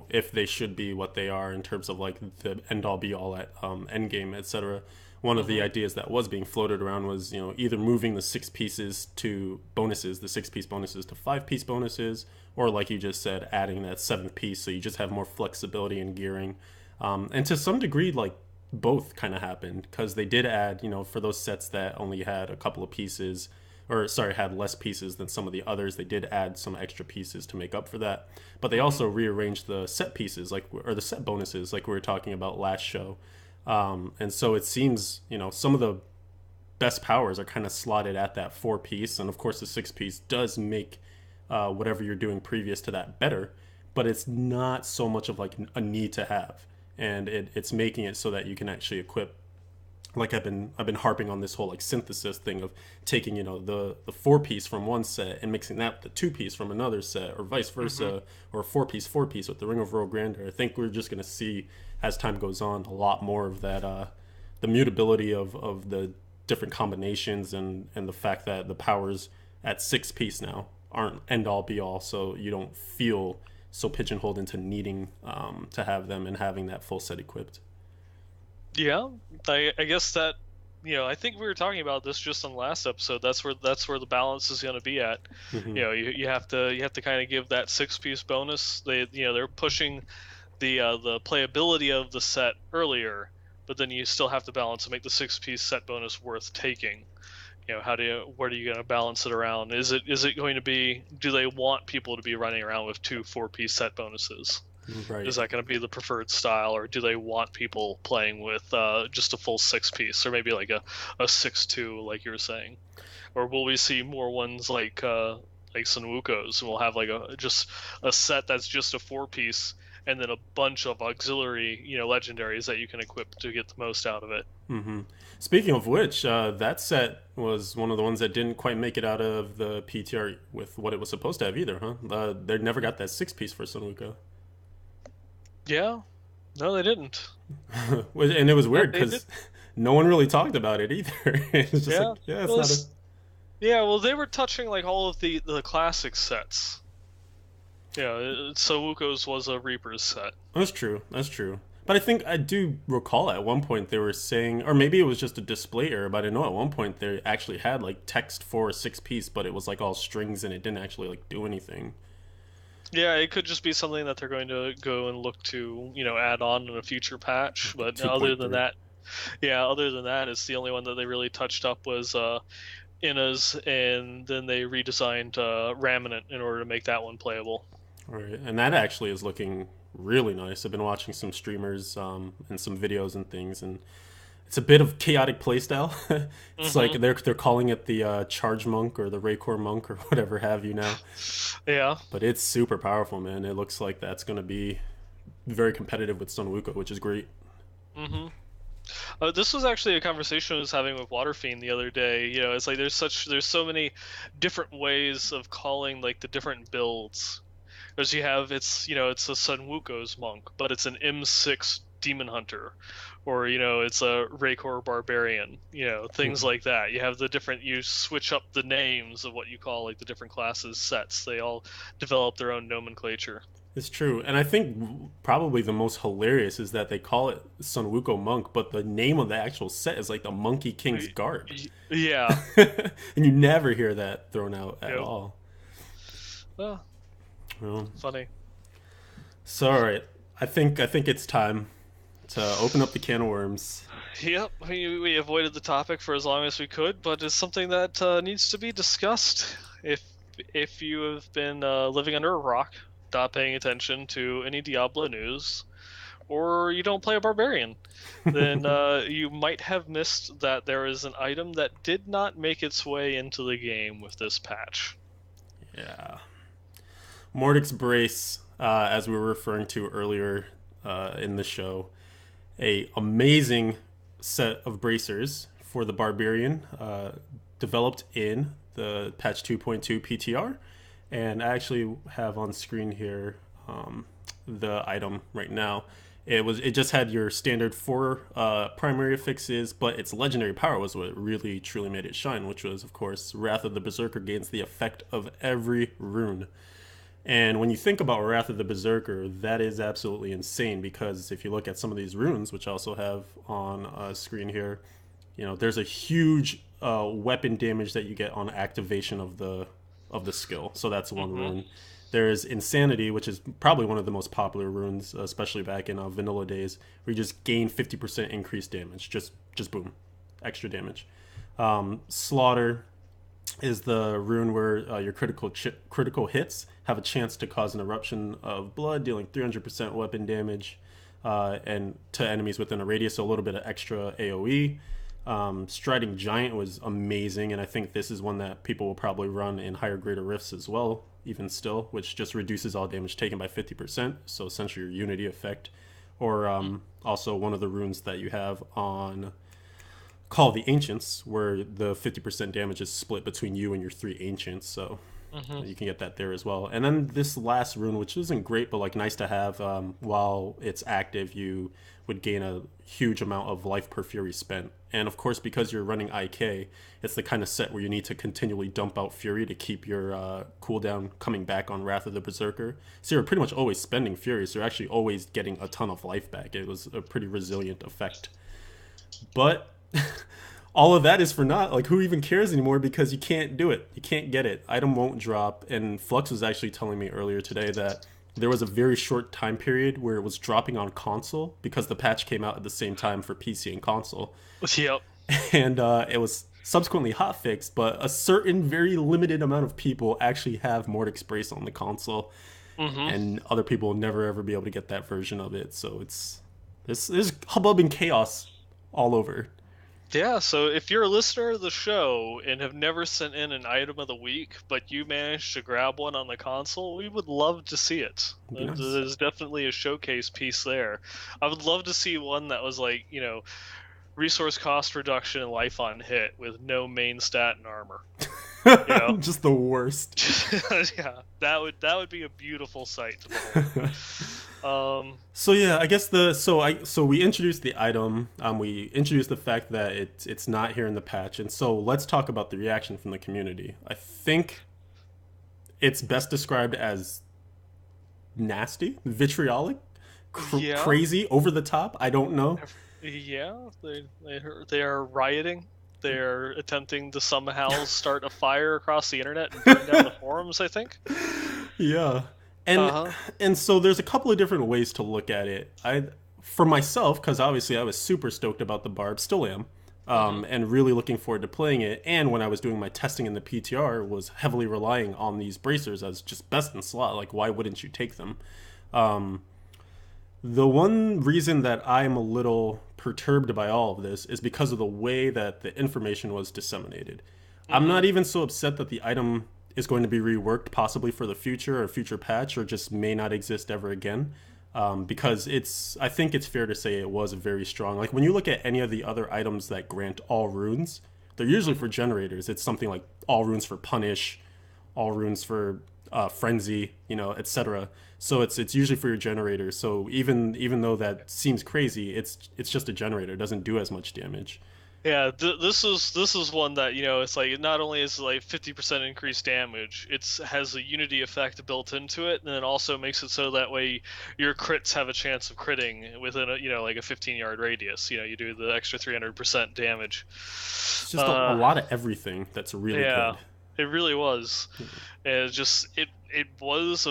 if they should be what they are in terms of like the end all be all at endgame, etc. One of the Hmm. ideas that was being floated around was, either moving the six pieces to bonuses, the six-piece bonuses to five-piece bonuses, or like you just said, adding that seventh piece so you just have more flexibility in gearing. And to some degree, like both kind of happened because they did add, for those sets that only had a couple of pieces, or sorry, had less pieces than some of the others, they did add some extra pieces to make up for that. But they Hmm. also rearranged the set pieces, or the set bonuses, like we were talking about last show. And so it seems, some of the best powers are kind of slotted at that four piece, and of course the six piece does make whatever you're doing previous to that better, but it's not so much of like a need to have, and it's making it so that you can actually equip. Like I've been harping on this whole like synthesis thing of taking the four piece from one set and mixing that with the two piece from another set, or vice Hmm. versa, or four piece with the Ring of Royal Grandeur. I think we're just gonna see as time goes on a lot more of that, the mutability of the different combinations, and the fact that the powers at six piece now aren't end all be all, so you don't feel so pigeonholed into needing to have them and having that full set equipped. Yeah, I guess that I think we were talking about this just on the last episode. That's where the balance is going to be at. Hmm. You have to kind of give that six-piece bonus. They're pushing the playability of the set earlier, but then you still have to balance to make the six-piece set bonus worth taking. Where are you going to balance it around? Is it going to be, do they want people to be running around with two four-piece set bonuses? Right. Is that going to be the preferred style, or do they want people playing with just a full six piece, or maybe like a 6-2, like you were saying? Or will we see more ones like Sunwukos, and we'll have like just a set that's just a four piece, and then a bunch of auxiliary legendaries that you can equip to get the most out of it? Hmm. Speaking of which, that set was one of the ones that didn't quite make it out of the PTR with what it was supposed to have either, huh? They never got that six piece for Sunuka. Yeah, no, they didn't. And it was No, weird they did. because no one really talked about it either. It's just like, Yeah, yeah, it's well, not a. they were touching like all of the classic sets. Yeah, Sawuko's was a Reaper's set. That's true. That's true. But I think I do recall at one point they were saying, or maybe it was just a display error, but I know at one point they actually had like text for a six piece, but it was like all strings and it didn't actually like do anything. Yeah, it could just be something that they're going to go and look to, add on in a future patch. Like But other than 2.3. that, yeah, other than that, it's the only one that they really touched up was Inna's, and then they redesigned Raminant in order to make that one playable. All right, and that actually is looking really nice. I've been watching some streamers and some videos and things, and it's a bit of chaotic playstyle. It's like Hmm. they're calling it the Charge Monk or the Raycore Monk or whatever have you now, Yeah. but it's super powerful, man. It looks like that's going to be very competitive with Sun Wuko, which is great. Hmm. This was actually a conversation I was having with Waterfiend the other day. It's like there's so many different ways of calling like the different builds. Because it's a Sun Wuko's monk, but it's an M6 demon hunter, or it's a Raykor barbarian. Things like that. You switch up the names of what you call like the different classes sets. They all develop their own nomenclature. It's true, and I think probably the most hilarious is that they call it Sun Wuko Monk, but the name of the actual set is like the Monkey King's Guard, Yeah. and you never hear that thrown out at Yep. all. Oh, Well, funny. so all right, I think it's time to open up the can of worms. Yep, we avoided the topic for as long as we could, but it's something that needs to be discussed. If if you have been living under a rock, not paying attention to any Diablo news, or you don't play a barbarian, then you might have missed that there is an item that did not make its way into the game with this patch. Yeah. Mordic's Brace, as we were referring to earlier in the show, a amazing set of bracers for the Barbarian, developed in the patch 2.2 PTR. And I actually have on screen here the item right now. It just had your standard four primary affixes, but its legendary power was what really truly made it shine, which was, of course, Wrath of the Berserker gains the effect of every rune. And when you think about Wrath of the Berserker, that is absolutely insane, because if you look at some of these runes, which I also have on screen here, there's a huge weapon damage that you get on activation of the skill. So that's one rune. There's Insanity, which is probably one of the most popular runes, especially back in vanilla days, where you just gain 50% increased damage. Just boom, extra damage. Slaughter is the rune where your critical hits have a chance to cause an eruption of blood, dealing 300% weapon damage, and to enemies within a radius, so a little bit of extra AoE. Striding Giant was amazing, and I think this is one that people will probably run in higher greater rifts as well, even still, which just reduces all damage taken by 50%, so essentially your unity effect. Or also one of the runes that you have on Call of the Ancients, where the 50% damage is split between you and your three ancients, so you can get that there as well. And then this last rune, which isn't great, but like nice to have, while it's active, you would gain a huge amount of life per fury spent. And of course, because you're running IK, it's the kind of set where you need to continually dump out fury to keep your cooldown coming back on Wrath of the Berserker. So you're pretty much always spending fury, so you're actually always getting a ton of life back. It was a pretty resilient effect. But all of that is for naught. Like, who even cares anymore, because you can't do it. You can't get it. Item won't drop. And Flux was actually telling me earlier today that there was a very short time period where it was dropping on console because the patch came out at the same time for PC and console. Yep. And it was subsequently hotfixed, but a certain very limited amount of people actually have Mordic's Brace on the console. And other people will never ever be able to get that version of it. So there's hubbub and chaos all over. Yeah, so if you're a listener of the show and have never sent in an item of the week, but you managed to grab one on the console, we would love to see it. Nice. There's definitely a showcase piece there. I would love to see one that was like, resource cost reduction and life on hit with no main stat and armor. Just the worst. Yeah, that would be a beautiful sight to behold. So yeah, I guess so we introduced the item. We introduced the fact that it's not here in the patch, and so let's talk about the reaction from the community. I think it's best described as nasty, vitriolic, crazy, over the top. I don't know. Yeah, they are rioting. They're attempting to somehow start a fire across the internet and burn down the forums, I think. Yeah. And so there's a couple of different ways to look at it. For myself, because obviously I was super stoked about the Barb, still am, and really looking forward to playing it. And when I was doing my testing in the PTR, was heavily relying on these bracers as just best in slot. Like, why wouldn't you take them? The one reason that I'm a little perturbed by all of this is because of the way that the information was disseminated. I'm not even so upset that the item is going to be reworked possibly for the future or future patch, or just may not exist ever again, because I think it's fair to say it was very strong. Like, when you look at any of the other items that grant all runes, they're usually for generators. It's something like all runes for Punish, all runes for Frenzy, etc. So it's usually for your generator. So even though that seems crazy, it's just a generator. It doesn't do as much damage. Yeah, this is one that, it's like, not only is it like 50% increased damage, has a unity effect built into it, and then also makes it so that way your crits have a chance of critting within like a 15-yard radius. You do the extra 300% damage. It's just a lot of everything that's really good. It really was. And it was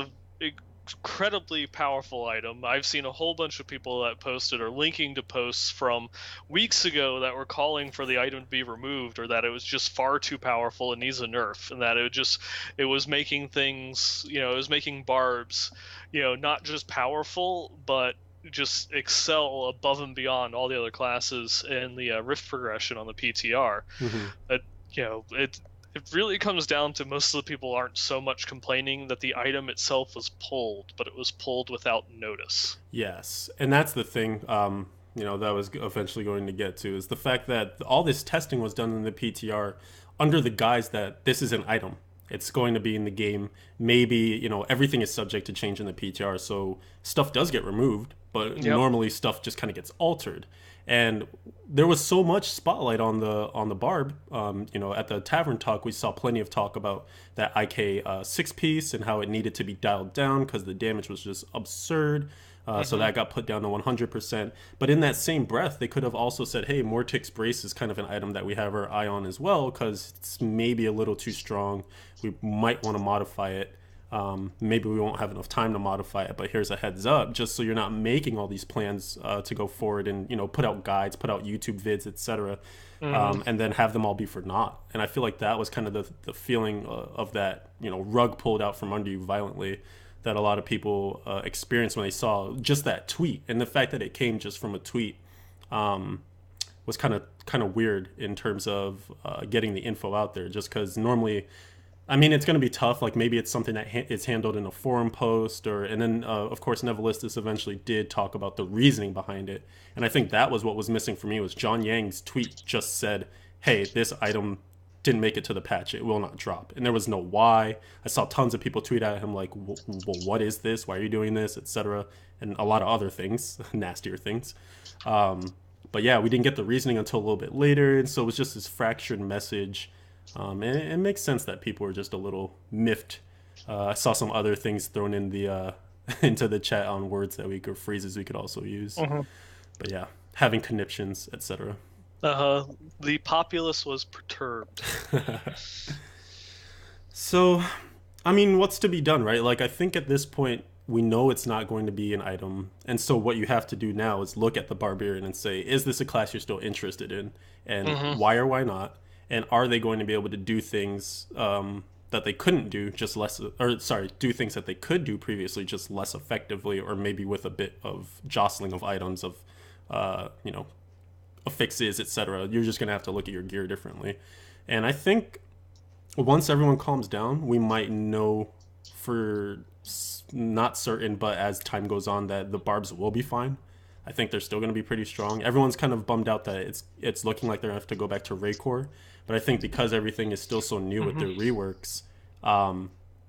incredibly powerful item. I've seen a whole bunch of people that posted or linking to posts from weeks ago that were calling for the item to be removed, or that it was just far too powerful and needs a nerf, and that it was making things, it was making barbs, not just powerful, but just excel above and beyond all the other classes in the rift progression on the PTR. Hmm. But it really comes down to most of the people aren't so much complaining that the item itself was pulled, but it was pulled without notice. Yes, and that's the thing. That I was eventually going to get to is the fact that all this testing was done in the PTR under the guise that this is an item. It's going to be in the game. Maybe, everything is subject to change in the PTR, so stuff does get removed, but Yep. normally stuff just kind of gets altered. And there was so much spotlight on the barb. At the tavern talk, we saw plenty of talk about that IK 6 piece and how it needed to be dialed down because the damage was just absurd. So that got put down to 100%. But in that same breath, they could have also said, hey, Mortix Brace is kind of an item that we have our eye on as well because it's maybe a little too strong. We might want to modify it. Maybe we won't have enough time to modify it, but here's a heads up, just so you're not making all these plans to go forward and put out guides, put out YouTube vids, etc., and then have them all be for naught. And I feel like that was kind of the feeling of that rug pulled out from under you violently that a lot of people experienced when they saw just that tweet, and the fact that it came just from a tweet was kind of weird in terms of getting the info out there. Just because normally, I mean, it's going to be tough. Like maybe it's something that is handled in a forum post, and then of course Nevilistus eventually did talk about the reasoning behind it, and I think that was what was missing for me. Was John Yang's tweet just said, "Hey, this item didn't make it to the patch. It will not drop," and there was no why. I saw tons of people tweet at him like, "Well, what is this? Why are you doing this?" etc., and a lot of other things, nastier things. But yeah, we didn't get the reasoning until a little bit later, and so it was just this fractured message. And it makes sense that people were just a little miffed. I saw some other things thrown in the into the chat on words that we could phrases we could also use. But yeah, having conniptions, etc. The populace was perturbed. So, I mean, what's to be done, right? Like, I think at this point we know it's not going to be an item, and so what you have to do now is look at the barbarian and say, is this a class you're still interested in, and why or why not? And are they going to be able to do things that they couldn't do do things that they could do previously just less effectively, or maybe with a bit of jostling of items of, affixes, etc. You're just going to have to look at your gear differently. And I think once everyone calms down, we might know for not certain, but as time goes on, that the barbs will be fine. I think they're still going to be pretty strong. Everyone's kind of bummed out that it's looking like they're going to have to go back to Raycore. But I think because everything is still so new with their reworks,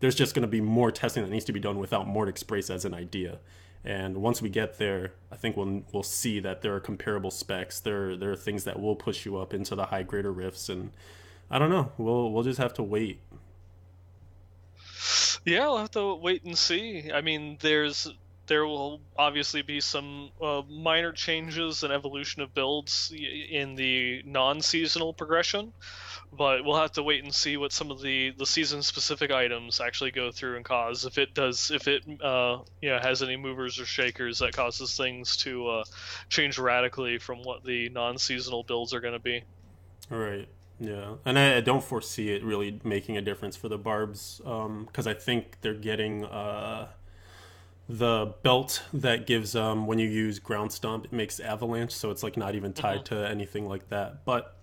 there's just going to be more testing that needs to be done without Mortix Brace as an idea. And once we get there, I think we'll see that there are comparable specs. There are things that will push you up into the high greater rifts, and I don't know. We'll just have to wait. Yeah, we'll have to wait and see. I mean, there will obviously be some minor changes and evolution of builds in the non-seasonal progression, but we'll have to wait and see what some of the season-specific items actually go through and cause. If it has any movers or shakers that causes things to change radically from what the non-seasonal builds are going to be. All right. Yeah, and I don't foresee it really making a difference for the barbs, because I think they're getting the belt that gives when you use ground stomp, it makes avalanche, so it's like not even tied to anything like that. But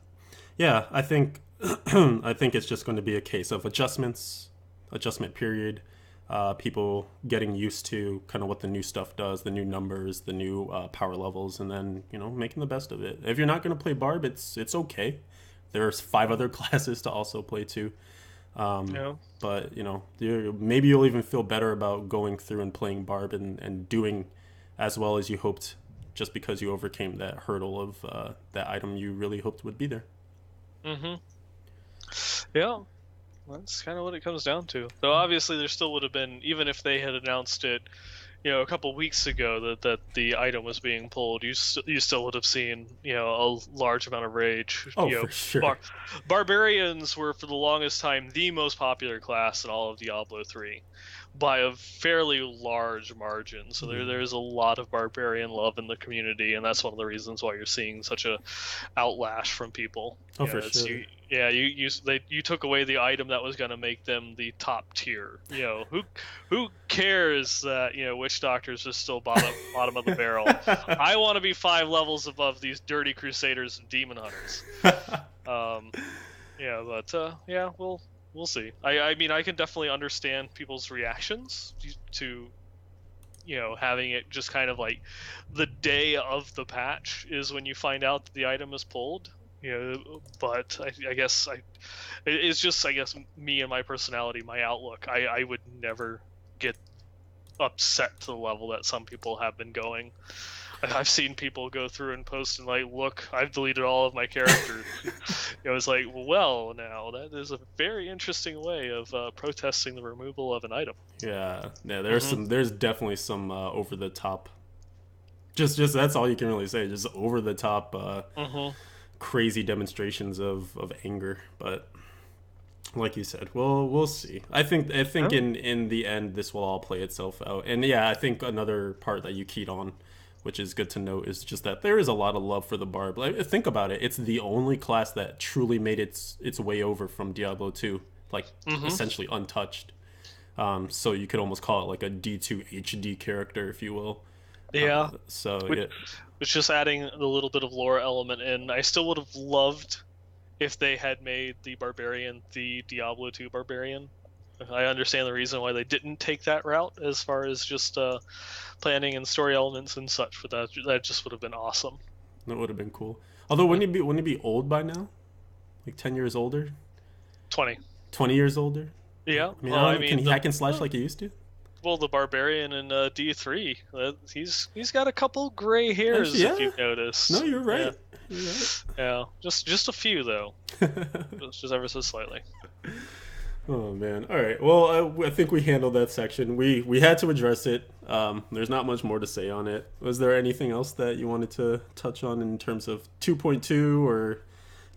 yeah, I think I think it's just going to be a case of adjustment period, people getting used to kind of what the new stuff does, the new numbers, the new power levels, and then making the best of it. If you're not going to play barb, it's okay. There's 5 other classes to also play too. But maybe you'll even feel better about going through and playing barb and doing as well as you hoped, just because you overcame that hurdle of that item you really hoped would be there. Yeah, that's kind of what it comes down to. Though obviously there still would have been, even if they had announced it a couple weeks ago that the item was being pulled, you still would have seen a large amount of rage. For sure. Barbarians were for the longest time the most popular class in all of Diablo 3, by a fairly large margin. So there's a lot of barbarian love in the community, and that's one of the reasons why you're seeing such a outlash from people. Oh, for It's sure. you took away the item that was going to make them the top tier. Who cares that witch doctors are still bottom of the barrel? I want to be 5 levels above these dirty crusaders and demon hunters. Um, yeah, we'll see. I mean, I can definitely understand people's reactions to having it just kind of like the day of the patch is when you find out that the item is pulled. But I guess it's just, I guess, me and my personality, my outlook. I would never get upset to the level that some people have been going. I've seen people go through and post and like, look, I've deleted all of my characters. It's like, well, now that is a very interesting way of protesting the removal of an item. Yeah. There's definitely some over the top. Just that's all you can really say. Just over the top, crazy demonstrations of anger. But like you said, we'll see. I think in the end this will all play itself out. And yeah, I think another part that you keyed on, which is good to note, is just that there is a lot of love for the Barb. Like, think about it. It's the only class that truly made its way over from Diablo 2, like essentially untouched. So you could almost call it like a D2 HD character, if you will. Yeah. Yeah. It's just adding a little bit of lore element in. I still would have loved if they had made the Barbarian the Diablo 2 Barbarian. I understand the reason why they didn't take that route as far as just planning and story elements and such, but that just would have been awesome. That would have been cool. Although wouldn't he be old by now? Like 10 years older? 20. 20 years older? Yeah. Can he hack and slash like he used to? Well, the Barbarian in D3, he's got a couple gray hairs, Actually, yeah. if you've noticed. No, you're right. Yeah. You're right. Yeah, just a few though. Just ever so slightly. Oh man! All right. Well, I think we handled that section. We had to address it. There's not much more to say on it. Was there anything else that you wanted to touch on in terms of 2.2 or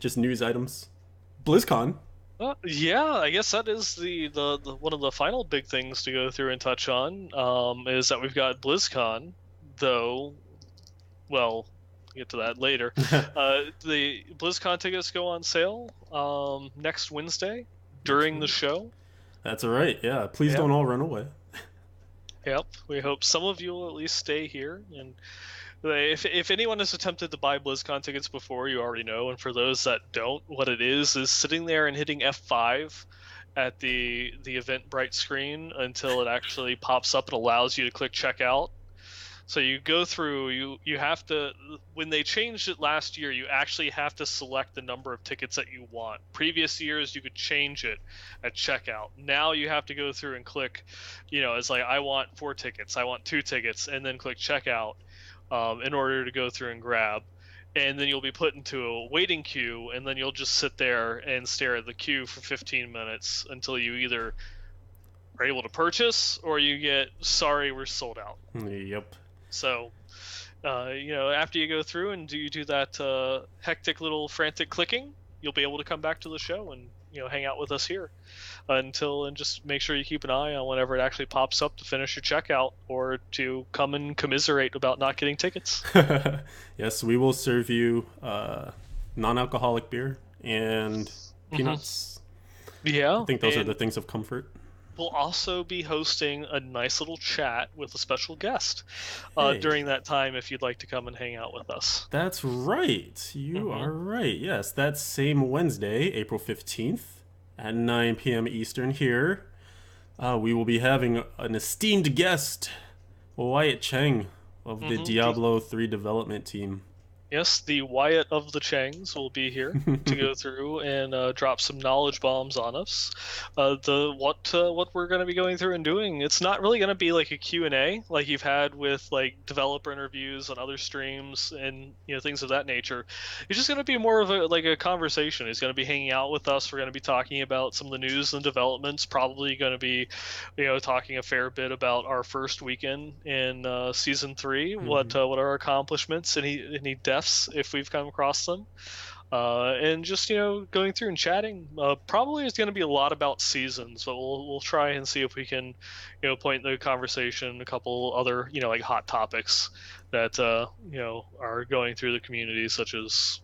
just news items? BlizzCon. Yeah, I guess that is the one of the final big things to go through and touch on. Is that we've got BlizzCon, though. Well, we'll get to that later. The BlizzCon tickets go on sale next Wednesday during the show. That's all right. Yeah, please don't all run away. Yep, we hope some of you will at least stay here. And if anyone has attempted to buy BlizzCon tickets before, you already know. And for those that don't, what it is sitting there and hitting F5 at the Eventbrite screen until it actually pops up and allows you to click checkout. So you go through, you have to, when they changed it last year, you actually have to select the number of tickets that you want. Previous years, you could change it at checkout. Now you have to go through and click, it's like, I want 4 tickets, I want 2 tickets, and then click checkout in order to go through and grab. And then you'll be put into a waiting queue, and then you'll just sit there and stare at the queue for 15 minutes until you either are able to purchase or you get, sorry, we're sold out. Yep. So, after you go through and you do that hectic little frantic clicking, you'll be able to come back to the show and hang out with us here and just make sure you keep an eye on whenever it actually pops up to finish your checkout or to come and commiserate about not getting tickets. Yes, we will serve you non-alcoholic beer and peanuts. Yeah, I think those are the things of comfort. We'll also be hosting a nice little chat with a special guest during that time if you'd like to come and hang out with us. That's right. You are right. Yes, that same Wednesday, April 15th at 9 p.m. Eastern here, we will be having an esteemed guest, Wyatt Cheng of the Diablo 3 development team. Yes, the Wyatt of the Changs will be here to go through and drop some knowledge bombs on us. What we're going to be going through and doing, it's not really going to be like a Q&A like you've had with like developer interviews on other streams and things of that nature. It's just going to be more of a conversation. He's going to be hanging out with us. We're going to be talking about some of the news and developments. Probably going to be, talking a fair bit about our first weekend in season 3. What are our accomplishments? Any deaths if we've come across them, and just going through and chatting. Probably is going to be a lot about seasons, but we'll try and see if we can point the conversation a couple other like hot topics that are going through the community, such as,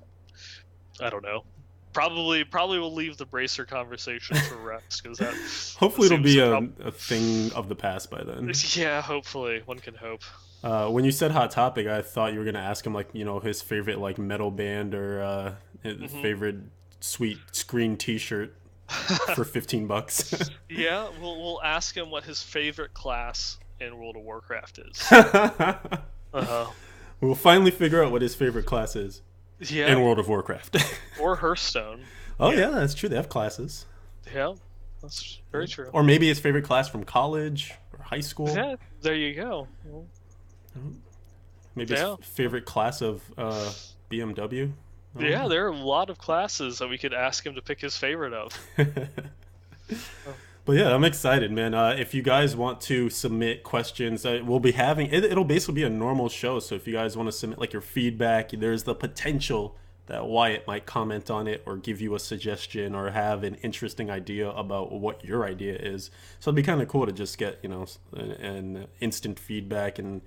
I don't know. Probably we'll leave the bracer conversation for rest, because that Hopefully, it'll seems be to a thing of the past by then. yeah, hopefully one can hope. When you said hot topic, I thought you were gonna ask him like his favorite like metal band or his Hmm. favorite sweet screen T-shirt for $15. Yeah, we'll ask him what his favorite class in World of Warcraft is. Uh-huh. We'll finally figure out what his favorite class is in Yeah, World of Warcraft. or Hearthstone. Oh yeah, that's true. They have classes. Yeah, that's very true. Or maybe his favorite class from college or high school. Yeah, there you go. Well, Maybe yeah, his favorite class of BMW. I don't yeah, know. there are a lot of classes that we could ask him to pick his favorite of. Oh. But yeah, I'm excited, man. If you guys want to submit questions, we'll be having it. It'll basically be a normal show. So if you guys want to submit like your feedback, there's the potential that Wyatt might comment on it or give you a suggestion or have an interesting idea about what your idea is. So it'd be kind of cool to just get an instant feedback and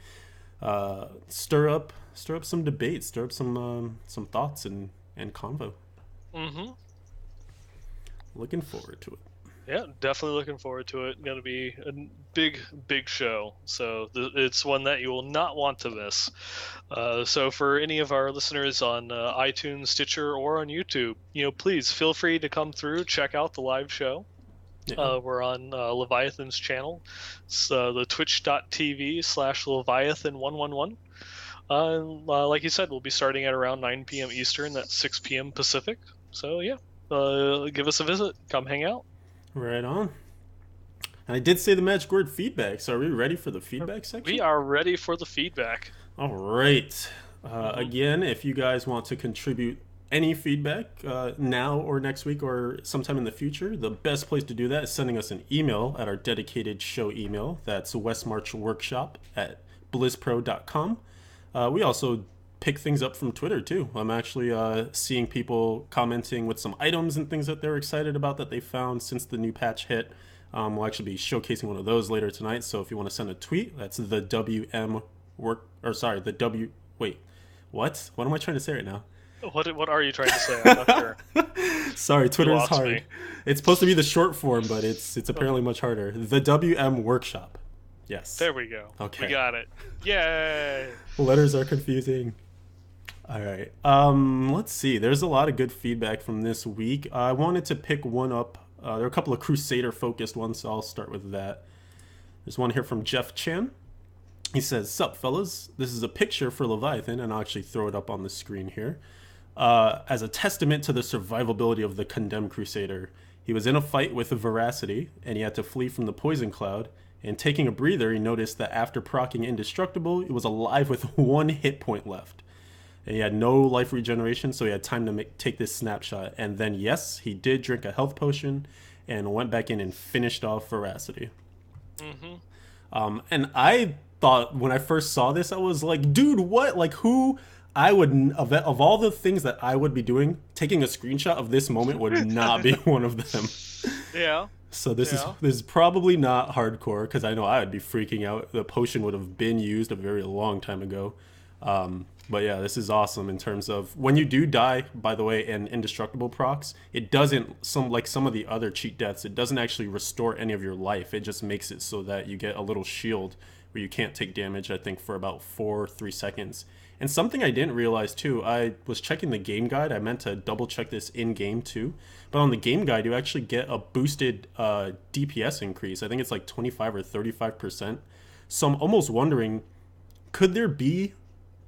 stir up some debate, stir up some thoughts and convo. Mm-hmm. Looking forward to it. Yeah, definitely looking forward to it. Going to be a big show. So it's one that you will not want to miss. So for any of our listeners on iTunes, Stitcher, or on YouTube, please feel free to come through, check out the live show. Yeah. We're on Leviathan's channel. It's the twitch.tv/Leviathan111. Like you said, we'll be starting at around 9 p.m. Eastern. That's 6 p.m. Pacific. So yeah, give us a visit. Come hang out. Right on. And I did say the magic word feedback. So are we ready for the feedback section? We are ready for the feedback. All right. Mhm. Again, if you guys want to contribute any feedback now or next week or sometime in the future, the best place to do that is sending us an email at our dedicated show email. That's westmarchworkshop@blizzpro.com. We also pick things up from Twitter too. I'm actually seeing people commenting with some items and things that they're excited about that they found since the new patch hit. We'll actually be showcasing one of those later tonight. So if you want to send a tweet, that's the WM work or sorry, the W wait. What? What am I trying to say right now? What are you trying to say? I'm not sure. Sorry, You Twitter is lost hard. me. It's supposed to be the short form, but it's apparently much harder. The WM workshop. Yes. There we go. Okay. We got it. Yay! Letters are confusing. All right. Let's see. There's a lot of good feedback from this week. I wanted to pick one up. There are a couple of Crusader focused ones, so I'll start with that. There's one here from Jeff Chan. He says, "Sup, fellas? This is a picture for Leviathan, and I'll actually throw it up on the screen here. As a testament to the survivability of the condemned Crusader. He was in a fight with Veracity, and he had to flee from the poison cloud. And taking a breather, he noticed that after proccing Indestructible, he was alive with 1 hit point left. And he had no life regeneration, so he had time to take this snapshot. And then, yes, he did drink a health potion and went back in and finished off Veracity. Mm-hmm. And I thought when I first saw this, I was like, dude, what? Like, who? I would, of all the things that I would be doing, taking a screenshot of this moment would not be one of them. Yeah. So this Yeah. is probably not hardcore because I know I would be freaking out. The potion would have been used a very long time ago. But yeah, this is awesome in terms of when you do die, by the way, and indestructible procs, it doesn't, like some of the other cheat deaths, it doesn't actually restore any of your life. It just makes it so that you get a little shield where you can't take damage, I think, for about 3 seconds. And something I didn't realize too, I was checking the game guide. I meant to double check this in game too. But on the game guide, you actually get a boosted DPS increase. I think it's like 25 or 35%. So I'm almost wondering, could there be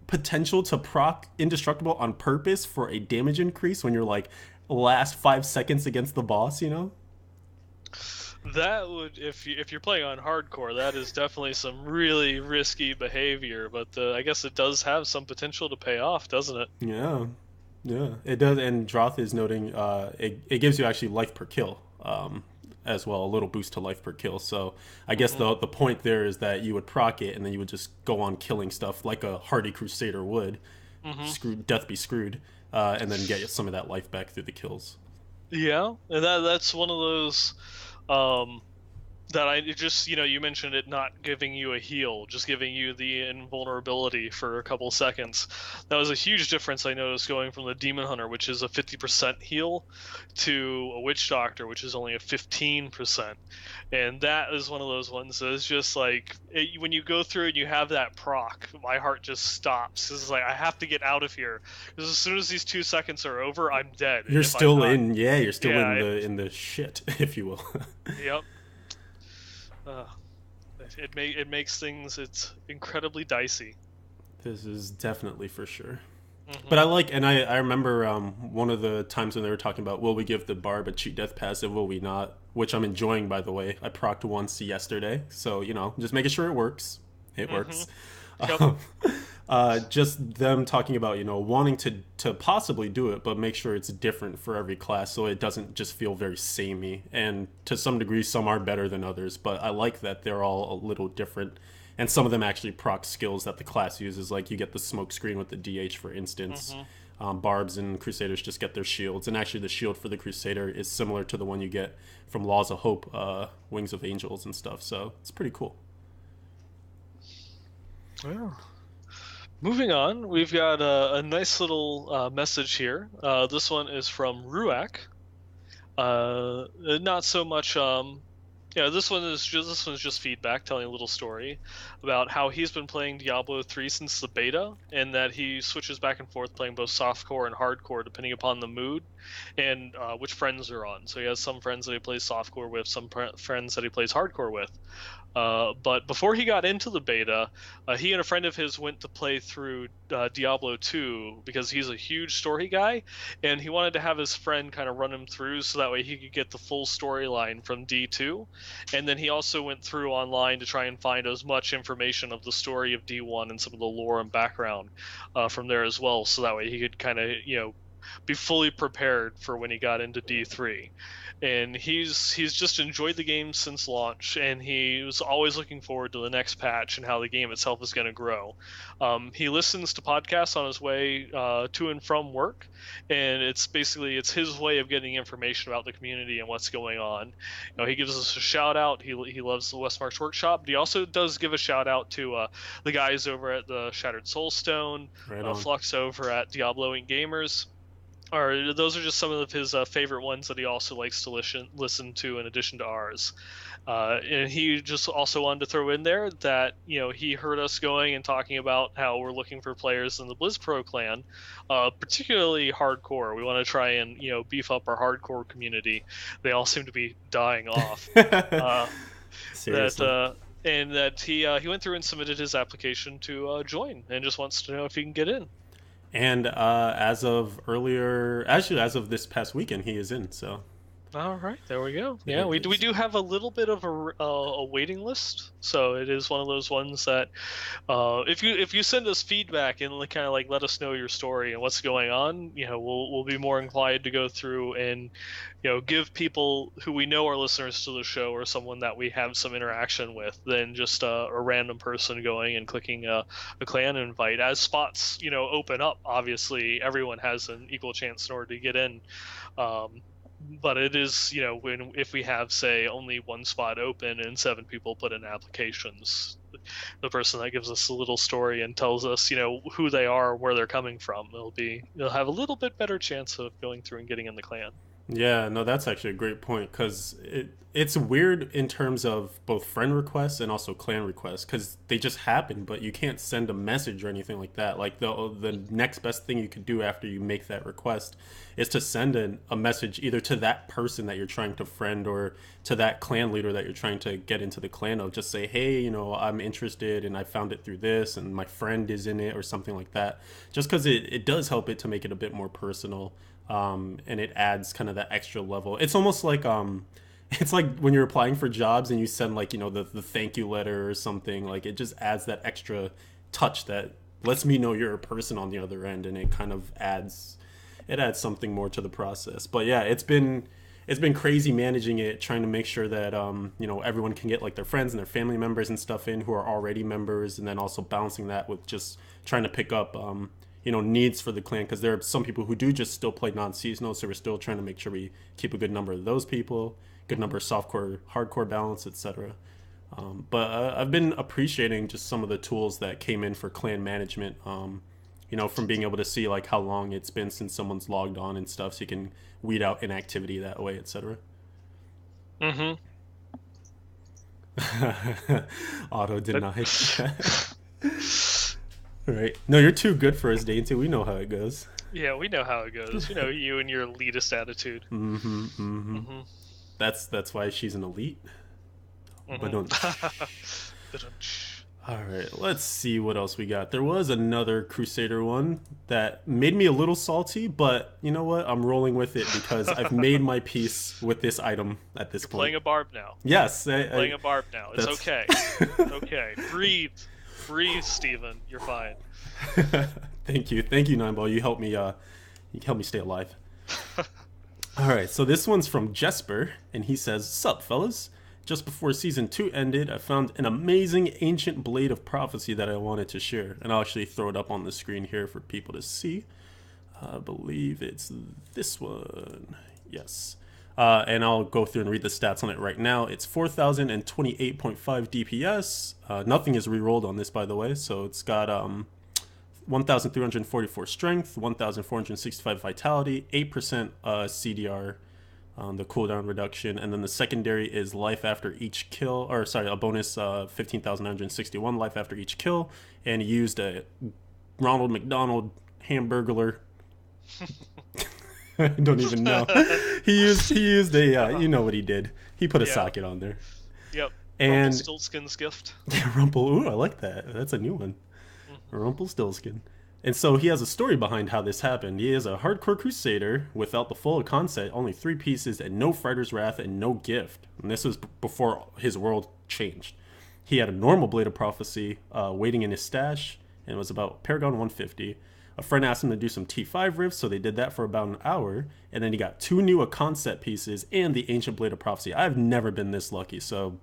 potential to proc Indestructible on purpose for a damage increase when you're like last 5 seconds against the boss, you know? That would, if you're playing on hardcore, that is definitely some really risky behavior. But I guess it does have some potential to pay off, doesn't it? Yeah. Yeah, it does. And Droth is noting it gives you actually life per kill as well, a little boost to life per kill. So I guess the point there is that you would proc it and then you would just go on killing stuff like a hardy Crusader would. Mm-hmm. Death be screwed. and then get some of that life back through the kills. Yeah, and that's one of those um, that I just, you mentioned it not giving you a heal, just giving you the invulnerability for a couple seconds. That was a huge difference I noticed going from the Demon Hunter, which is a 50% heal, to a Witch Doctor, which is only a 15%. And that is one of those ones that is just like, when you go through and you have that proc, my heart just stops. It's like, I have to get out of here. Because as soon as these 2 seconds are over, I'm dead. You're If I'm still not. in, yeah, you're still Yeah, in the shit, if you will. yep. Uh, it makes things, it's incredibly dicey. This is definitely for sure. But Hmm. I remember one of the times when they were talking about, will we give the Barb a cheat death passive, will we not? Which I'm enjoying, by the way. I procced once yesterday, so just making sure it works. It Hmm. works. Yep. Um, just them talking about wanting to possibly do it, but make sure it's different for every class, so it doesn't just feel very samey. And to some degree, some are better than others, but I like that they're all a little different. And some of them actually proc skills that the class uses, like you get the smoke screen with the DH, for instance. Hmm. Barbs and Crusaders just get their shields, and actually the shield for the Crusader is similar to the one you get from Laws of Hope, Wings of Angels and stuff. So it's pretty cool. Yeah. Moving on, we've got a nice little message here. This one is from Ruak. Not so much. Yeah, this one's just feedback, telling a little story about how he's been playing Diablo 3 since the beta, and that he switches back and forth playing both softcore and hardcore depending upon the mood and which friends are on. So he has some friends that he plays softcore with, some friends that he plays hardcore with. But before he got into the beta, he and a friend of his went to play through Diablo 2 because he's a huge story guy, and he wanted to have his friend kind of run him through so that way he could get the full storyline from D2. And then he also went through online to try and find as much information of the story of D1 and some of the lore and background from there as well, so that way he could kind of, be fully prepared for when he got into D3. And he's just enjoyed the game since launch, and he was always looking forward to the next patch and how the game itself is going to grow. He listens to podcasts on his way to and from work, and it's his way of getting information about the community and what's going on. He gives us a shout out. He loves the Westmarch Workshop, but he also does give a shout out to the guys over at the Shattered Soulstone, Right on. Flux over at Diablo Inc. Gamers. Or those are just some of his favorite ones that he also likes to listen to in addition to ours. And he just also wanted to throw in there that he heard us going and talking about how we're looking for players in the Blizz Pro clan, particularly hardcore. We want to try and beef up our hardcore community. They all seem to be dying off. Uh, that Seriously. and that he went through and submitted his application to join, and just wants to know if he can get in. And as of this past weekend, he is in. So All right, there we go. Yeah, there it we is. do have a little bit of a waiting list, so it is one of those ones that if you send us feedback and kind of like let us know your story and what's going on, we'll be more inclined to go through and give people who we know are listeners to the show or someone that we have some interaction with than just a random person going and clicking a clan invite. As spots open up, obviously everyone has an equal chance in order to get in. Um, but it is, if we have, say, only one spot open and 7 people put in applications, the person that gives us a little story and tells us, who they are, where they're coming from, they'll have a little bit better chance of going through and getting in the clan. Yeah, no, that's actually a great point because it's weird in terms of both friend requests and also clan requests because they just happen, but you can't send a message or anything like that. Like the next best thing you could do after you make that request is to send a message either to that person that you're trying to friend or to that clan leader that you're trying to get into the clan of. Just say, hey, I'm interested and I found it through this and my friend is in it or something like that. Just because it does help it to make it a bit more personal. And it adds kind of that extra level. It's almost like it's like when you're applying for jobs and you send like the thank you letter or something. Like it just adds that extra touch that lets me know you're a person on the other end, and it kind of adds something more to the process. But yeah, it's been crazy managing it, trying to make sure that everyone can get like their friends and their family members and stuff in who are already members, and then also balancing that with just trying to pick up needs for the clan, because there are some people who do just still play non-seasonal, so we're still trying to make sure we keep a good number of those people, good number of softcore, hardcore balance, etc. But I've been appreciating just some of the tools that came in for clan management. From being able to see like how long it's been since someone's logged on and stuff, so you can weed out inactivity that way, etc. Mm-hmm. Auto But denied. Right. No, you're too good for us, Dainty. We know how it goes. yeah, we know how it goes. You know, you and your elitist attitude. Mm-hmm. Mm-hmm. Mm-hmm. That's why she's an elite. But don't. Mm-hmm. All right, let's see what else we got. There was another Crusader one that made me a little salty, but you know what? I'm rolling with it because I've made my peace with this item at this You're point. playing a barb now. Yes, Playing a barb now. It's that's- okay. Okay. Breathe, Steven. You're fine. Thank you, Nineball. You helped me. You helped me stay alive. All right, so this one's from Jesper, and he says, "Sup, fellas? Just before season 2 ended, I found an amazing ancient blade of prophecy that I wanted to share, and I'll actually throw it up on the screen here for people to see. I believe it's this one. Yes." And I'll go through and read the stats on it right now. It's 4,028.5 DPS. Nothing is rerolled on this, by the way, so it's got 1,344 strength, 1,465 vitality, 8% CDR, the cooldown reduction, and then the secondary is life after each kill, or sorry, a bonus 15,961 life after each kill, and he used a Ronald McDonald Hamburglar. I don't even know. He used a you know what he did. He put a socket on there. Yep. And Rumpelstiltskin's gift. Ooh, I like that. That's a new one. Rumpelstiltskin. And so he has a story behind how this happened. He is a hardcore crusader without the full concept, only 3 pieces, and no Fighter's Wrath and no gift. And this was before his world changed. He had a normal Blade of Prophecy waiting in his stash, and it was about Paragon 150. A friend asked him to do some T5 rifts, so they did that for about an hour, and then he got 2 new concept pieces and the Ancient Blade of Prophecy. I've never been this lucky, so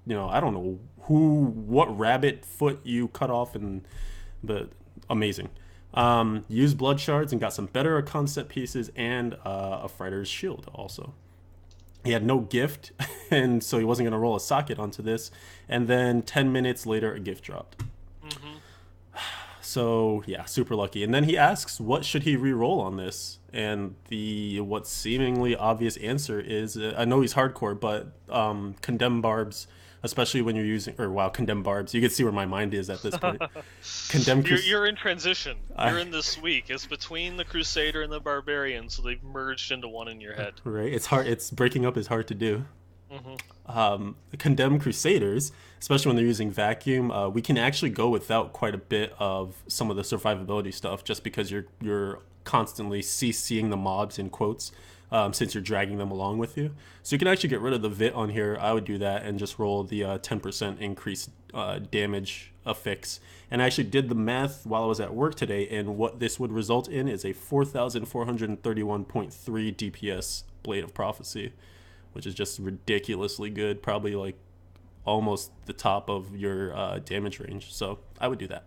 I don't know what rabbit foot you cut off, but amazing. Used blood shards and got some better concept pieces and a fighter's shield also. He had no gift, and so he wasn't going to roll a socket onto this. And then 10 minutes later, a gift dropped. Mm-hmm. So yeah, super lucky. And then he asks, what should he re-roll on this? And what seemingly obvious answer is, I know he's hardcore, but condemn barbs, especially when you're using, condemn barbs. You can see where my mind is at this point. You're in transition. You're in this week. It's between the Crusader and the Barbarian, so they've merged into one in your head. Right. It's hard. It's breaking up is hard to do. Mm-hmm. Condemn Crusaders, especially when they're using vacuum, we can actually go without quite a bit of some of the survivability stuff, just because you're constantly CCing the mobs in quotes, since you're dragging them along with you. So you can actually get rid of the VIT on here. I would do that and just roll the 10% increased damage affix. And I actually did the math while I was at work today, and what this would result in is a 4,431.3 DPS Blade of Prophecy, which is just ridiculously good, probably like almost the top of your damage range. So I would do that.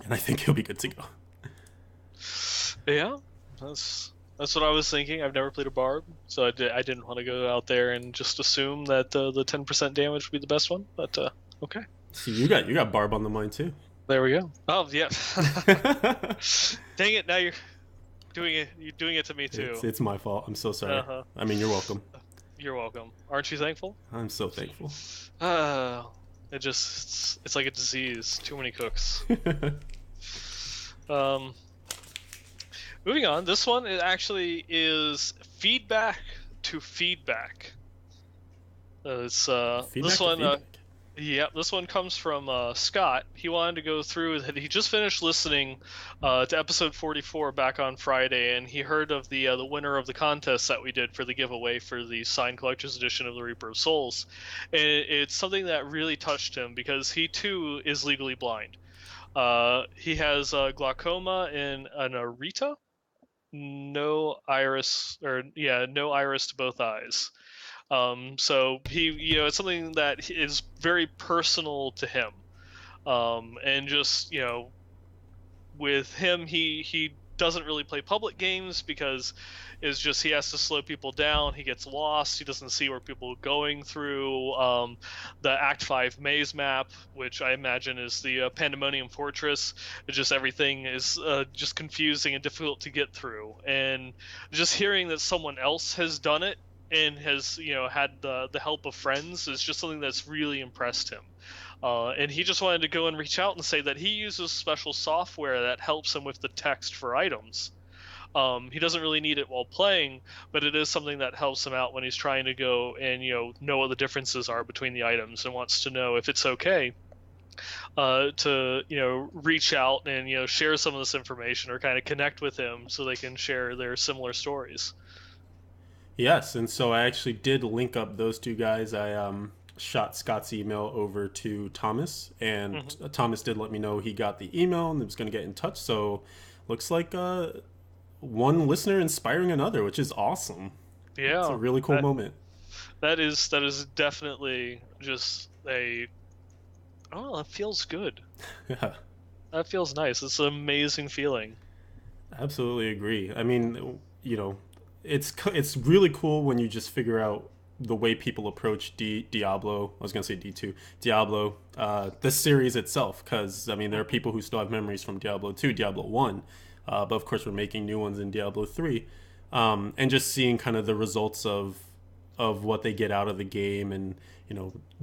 And I think he'll be good to go. Yeah, that's what I was thinking. I've never played a barb, so I didn't want to go out there and just assume that the 10% damage would be the best one. But okay. See, you got barb on the mind too. There we go. Oh yeah. Dang it! Now you're doing it to me too. It's my fault. I'm so sorry. I mean, you're welcome. You're welcome. Aren't you thankful? I'm so thankful. It's like a disease. Too many cooks. Moving on. This one actually is feedback to feedback. This one. Yeah, this one comes from Scott. He wanted to go through that. He just finished listening to episode 44 back on Friday, and he heard of the winner of the contest that we did for the giveaway for the signed collector's edition of the Reaper of Souls. And it's something that really touched him because he too is legally blind. He has glaucoma and an areta, no iris to both eyes. So he, it's something that is very personal to him, and just with him, he doesn't really play public games because it's just he has to slow people down. He gets lost. He doesn't see where people are going through. The Act 5 maze map, which I imagine is the Pandemonium Fortress. It's just everything is just confusing and difficult to get through. And just hearing that someone else has done it and has had the help of friends is just something that's really impressed him. And he just wanted to go and reach out and say that he uses special software that helps him with the text for items. He doesn't really need it while playing, but it is something that helps him out when he's trying to go and know what the differences are between the items, and wants to know if it's okay to reach out and share some of this information or kind of connect with him so they can share their similar stories. Yes, and so I actually did link up those two guys. I shot Scott's email over to Thomas, and Thomas did let me know he got the email and was going to get in touch. So looks like one listener inspiring another, which is awesome. Yeah, it's a really cool moment. That is definitely just it feels good. Yeah, that feels nice. It's an amazing feeling. Absolutely agree. I mean, it's really cool when you just figure out the way people approach Diablo. I was gonna say D2 Diablo, the series itself, because I mean there are people who still have memories from Diablo 2, Diablo 1, but of course we're making new ones in Diablo 3, and just seeing kind of the results of what they get out of the game, and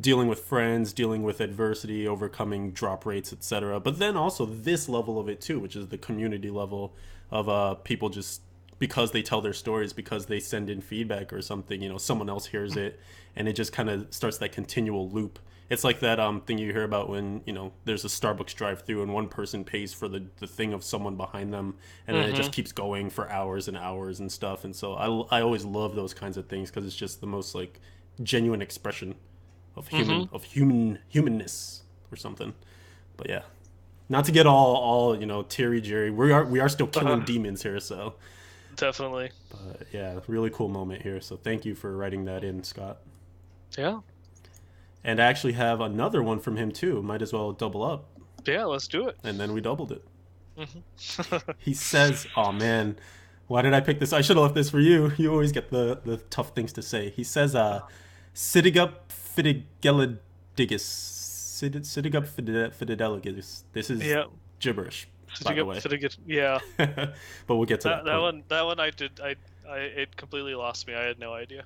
dealing with friends, dealing with adversity, overcoming drop rates, etc. But then also this level of it too, which is the community level of people just because they tell their stories, because they send in feedback or something, someone else hears it, and it just kind of starts that continual loop. It's like that thing you hear about when there's a Starbucks drive-through and one person pays for the thing of someone behind them, and then it just keeps going for hours and hours and stuff. And so I always love those kinds of things because it's just the most like genuine expression of humanness or something. But yeah, not to get all teary jerry. We are still killing demons here, so. Definitely. But yeah, really cool moment here. So thank you for writing that in, Scott. Yeah. And I actually have another one from him too. Might as well double up. Yeah, let's do it. And then we doubled it. He says, "Oh man, why did I pick this? I should have left this for you. You always get the tough things to say." He says, "Sidigup fidigelidigus. Sidigup fidigelidigus. This is gibberish." By the way. Yeah. But we'll get to that. That one it completely lost me. I had no idea.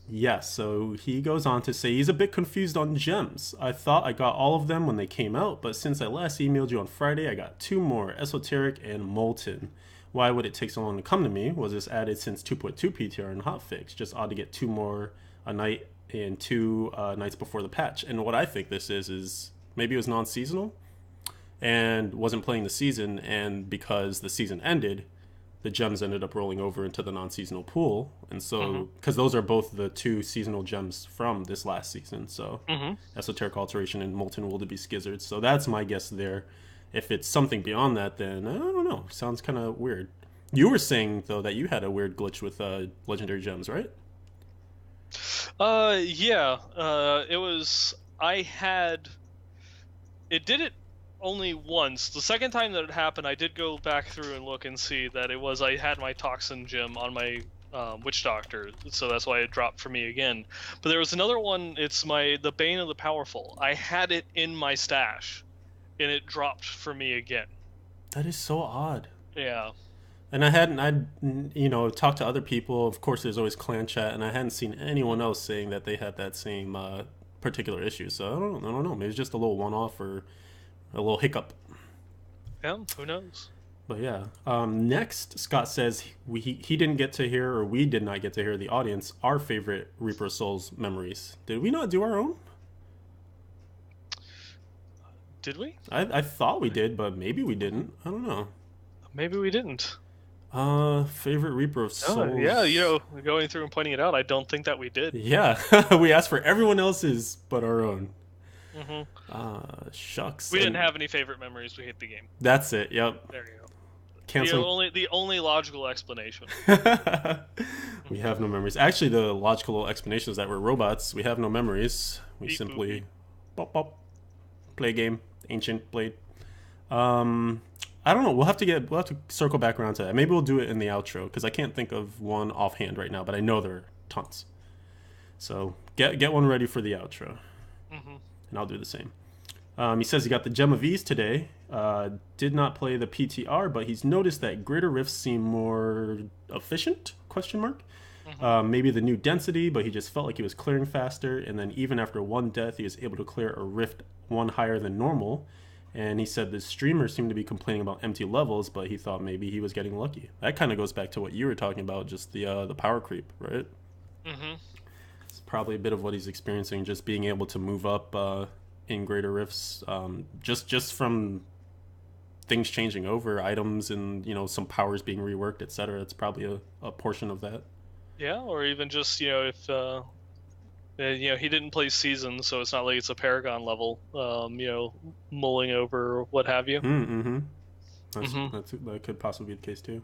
Yeah, so he goes on to say he's a bit confused on gems. I thought I got all of them when they came out, but since I last emailed you on Friday, I got 2 more, Esoteric and Molten. Why would it take so long to come to me? Was this added since 2.2 PTR and hotfix? Just odd to get 2 more a night and 2 nights before the patch. And what I think this is maybe it was non-seasonal and wasn't playing the season, and because the season ended, the gems ended up rolling over into the non-seasonal pool. And so because those are both the 2 seasonal gems from this last season, so Esoteric Alteration and Molten Wildebeest Gizzards. So that's my guess there. If it's something beyond that, then I don't know, sounds kind of weird. You were saying though that you had a weird glitch with legendary gems, right? Yeah, it did it only once. The second time that it happened, I did go back through and look and see that I had my Toxin gem on my Witch Doctor, so that's why it dropped for me again. But there was another one, it's the Bane of the Powerful. I had it in my stash, and it dropped for me again. That is so odd. Yeah. And I'd talked to other people. Of course, there's always clan chat, and I hadn't seen anyone else saying that they had that same particular issue. So I don't know. Maybe it's just a little one-off or a little hiccup. Yeah, who knows? But yeah. Next, Scott says he didn't get to hear, or we did not get to hear, the audience, our favorite Reaper Souls memories. Did we not do our own? Did we? I thought we did, but maybe we didn't. I don't know. Maybe we didn't. Favorite Reaper of Souls. Oh, yeah, going through and pointing it out, I don't think that we did. Yeah, we asked for everyone else's but our own. Shucks. We didn't have any favorite memories. We hate the game. That's it. Yep. There you go. Cancel. The only logical explanation. We have no memories. Actually, the logical explanation is that we're robots. We have no memories. We simply pop, play game, ancient blade. Um, I don't know. We'll have to circle back around to that. Maybe we'll do it in the outro because I can't think of one offhand right now, but I know there are tons. So get one ready for the outro, Hmm. and I'll do the same. He says he got the Gem of Ease today. Did not play the PTR, but he's noticed that greater rifts seem more efficient? Question mark. Hmm. Maybe the new density, but he just felt like he was clearing faster. And then even after one death, he was able to clear a rift one higher than normal. And he said the streamer seemed to be complaining about empty levels, but he thought maybe he was getting lucky. That kind of goes back to what you were talking about, just the power creep, right? Hmm. It's probably a bit of what he's experiencing, just being able to move up in greater rifts, just from things changing over, items and some powers being reworked, etc. It's probably a portion of that. Yeah, or even just if he didn't play season, so it's not like it's a Paragon level. Mulling over or what have you. Mm-hmm. Hmm. That could possibly be the case too.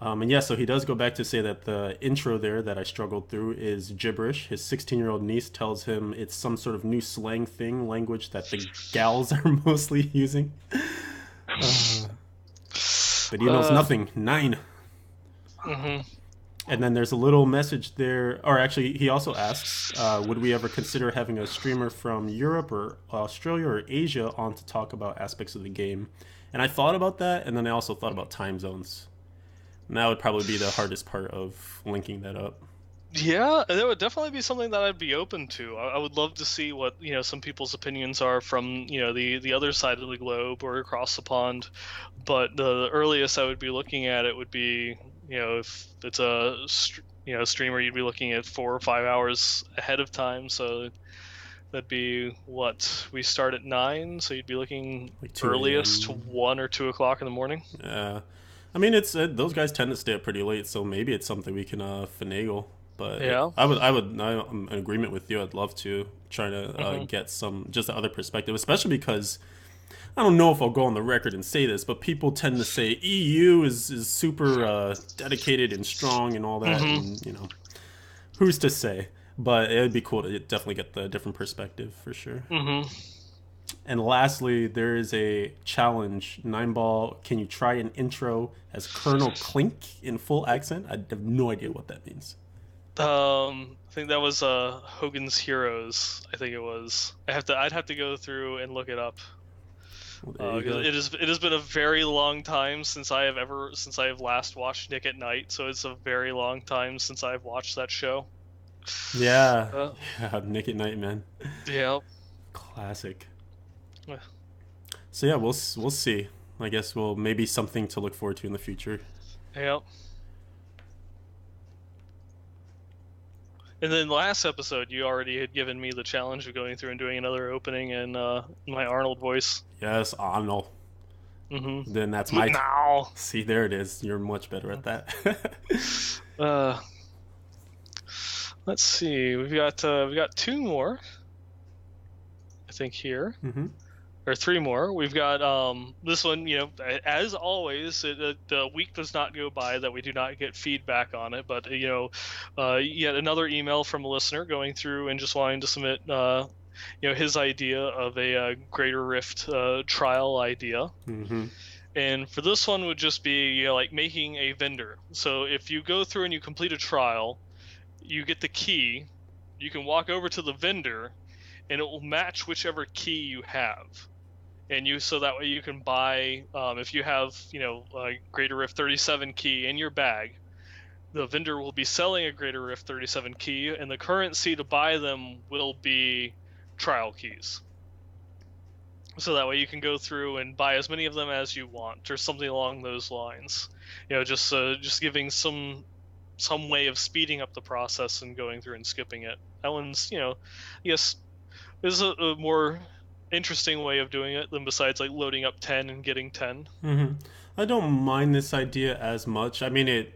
And yeah, so he does go back to say that the intro there that I struggled through is gibberish. His 16-year-old niece tells him it's some sort of new slang thing, language that the gals are mostly using. Uh, but he knows Uh, nothing. 9. hmm. And then there's a little message there, or actually, he also asks, would we ever consider having a streamer from Europe or Australia or Asia on to talk about aspects of the game? And I thought about that, and then I also thought about time zones. And that would probably be the hardest part of linking that up. Yeah, that would definitely be something that I'd be open to. I would love to see what some people's opinions are from the other side of the globe or across the pond. But the earliest I would be looking at it would be if it's streamer, you'd be looking at 4 or 5 hours ahead of time. So that'd be what we start at 9, so you'd be looking Like 2 earliest to a.m. 1 or 2 o'clock in the morning. I mean, it's those guys tend to stay up pretty late, so maybe it's something we can finagle. But Yeah. I'm in agreement with you. I'd love to try to Hmm. get some just the other perspective, especially because I don't know if I'll go on the record and say this, but people tend to say EU is super dedicated and strong and all that, Hmm. and who's to say? But it'd be cool to definitely get the different perspective for sure. Hmm. And lastly, there is a challenge. 9 ball, can you try an intro as Colonel Clink in full accent? I have no idea what that means. I think that was Hogan's Heroes. I think it was. I'd have to go through and look it up Well, there you because go. it has been a very long time since I have last watched Nick at Night. So it's a very long time since I've watched that show. Yeah, Uh, yeah, Nick at Night, man, yeah. classic. So yeah, we'll see. I guess we'll maybe something to look forward to in the future. Yeah. And then last episode, you already had given me the challenge of going through and doing another opening in my Arnold voice. Yes, Arnold. Mm-hmm. Then that's my. Now. See, there it is. You're much better at that. Uh, let's see. We got 2 more, I think here, Mm-hmm. or 3 more. We've got this one. As always, the week does not go by that we do not get feedback on it. But yet another email from a listener going through and just wanting to submit his idea of a Greater Rift trial idea. Mm-hmm. And for this one would just be like making a vendor. So if you go through and you complete a trial, you get the key. You can walk over to the vendor, and it will match whichever key you have. And so that way you can buy. If you have a Greater Rift 37 key in your bag, the vendor will be selling a Greater Rift 37 key, and the currency to buy them will be trial keys. So that way you can go through and buy as many of them as you want, or something along those lines. Just giving some way of speeding up the process and going through and skipping it. That one's, yes, is a more interesting way of doing it than besides like loading up 10 and getting 10. Mm-hmm. I don't mind this idea as much. I mean, it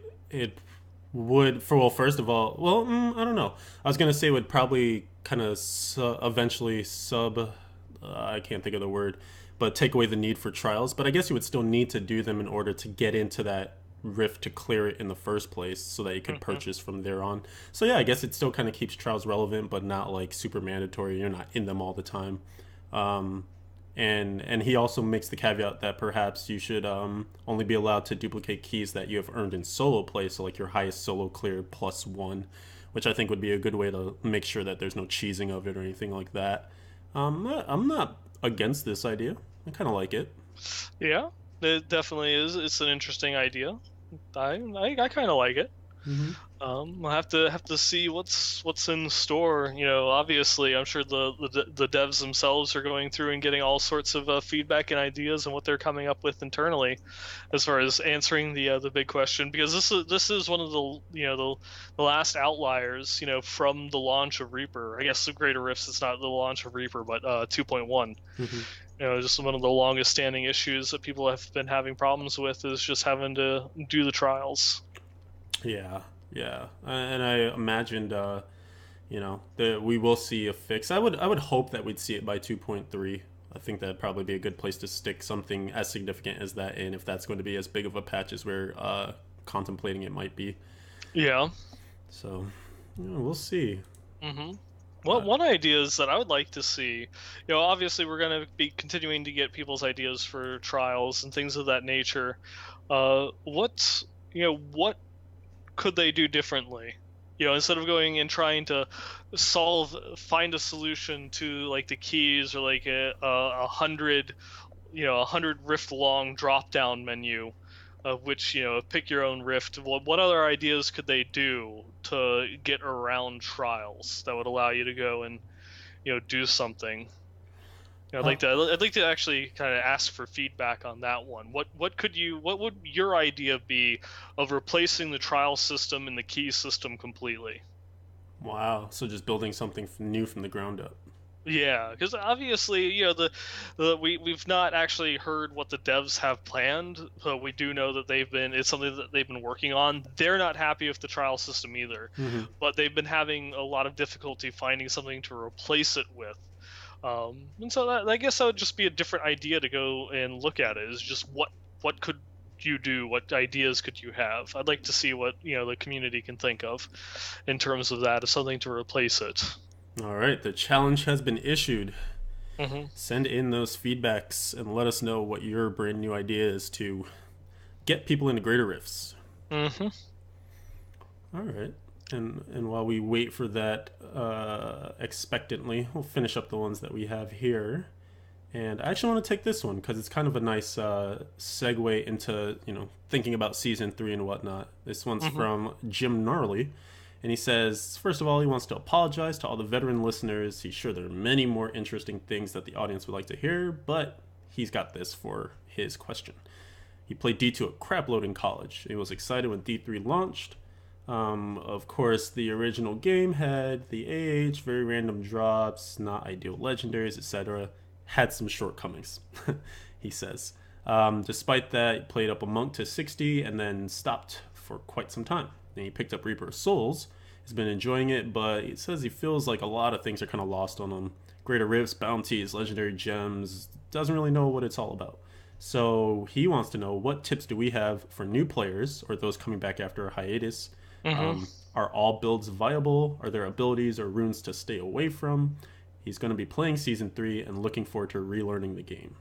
would for well, first of all, I don't know. I was gonna say it would probably kind of eventually sub. I can't think of the word, but take away the need for trials. But I guess you would still need to do them in order to get into that rift to clear it in the first place, so that you could Mm-hmm. purchase from there on. So yeah, I guess it still kind of keeps trials relevant, but not like super mandatory. You're not in them all the time. Um, And he also makes the caveat that perhaps you should only be allowed to duplicate keys that you have earned in solo play, so like your highest solo clear +1, which I think would be a good way to make sure that there's no cheesing of it or anything like that. I'm not against this idea. I kind of like it. Yeah, it definitely is. It's an interesting idea. I kind of like it. Hmm. I'll have to see what's in store. Obviously, I'm sure the devs themselves are going through and getting all sorts of feedback and ideas and what they're coming up with internally, as far as answering the big question. Because this is one of the last outliers. From the launch of Reaper. I guess the Greater Rifts is not the launch of Reaper, but 2.1. Hmm. Just one of the longest standing issues that people have been having problems with is just having to do the trials. Yeah, yeah, and I imagined, that we will see a fix. I would hope that we'd see it by 2.3. I think that'd probably be a good place to stick something as significant as that in, if that's going to be as big of a patch as we're contemplating it might be. Yeah. So, we'll see. hmm Well, Uh, one idea is that I would like to see, obviously we're going to be continuing to get people's ideas for trials and things of that nature. What could they do differently? Instead of going and trying to find a solution to like the keys or like a hundred rift long drop down menu, of which pick your own rift. What other ideas could they do to get around trials that would allow you to go and do something? uh, I'd like to actually kind of ask for feedback on that one. What would your idea be of replacing the trial system and the key system completely? wow. So just building something new from the ground up. Yeah, because obviously, we've not actually heard what the devs have planned, but we do know that it's something that they've been working on. They're not happy with the trial system either, Hmm. but they've been having a lot of difficulty finding something to replace it with. And so I guess that would just be a different idea to go and look at it. Is just what could you do? What ideas could you have? I'd like to see what the community can think of in terms of that as something to replace it. All right, the challenge has been issued. hmm Send in those feedbacks and let us know what your brand new idea is to get people into greater rifts. hmm All right. And while we wait for that expectantly, we'll finish up the ones that we have here. And I actually want to take this one because it's kind of a nice segue into thinking about season 3 and whatnot. This one's hmm from Jim Gnarly, and he says, first of all, he wants to apologize to all the veteran listeners. He's sure there are many more interesting things that the audience would like to hear, but he's got this for his question. He played D2 a crapload in college. He was excited when D3 launched. Of course, the original game had the AH, very random drops, not ideal legendaries, etc. Had some shortcomings, he says. Despite that, he played up a monk to 60 and then stopped for quite some time. Then he picked up Reaper of Souls. He's been enjoying it, but he says he feels like a lot of things are kind of lost on him. Greater Rifts, bounties, legendary gems, doesn't really know what it's all about. So he wants to know, what tips do we have for new players or those coming back after a hiatus? hmm Are all builds viable? Are there abilities or runes to stay away from? He's going to be playing Season 3 and looking forward to relearning the game.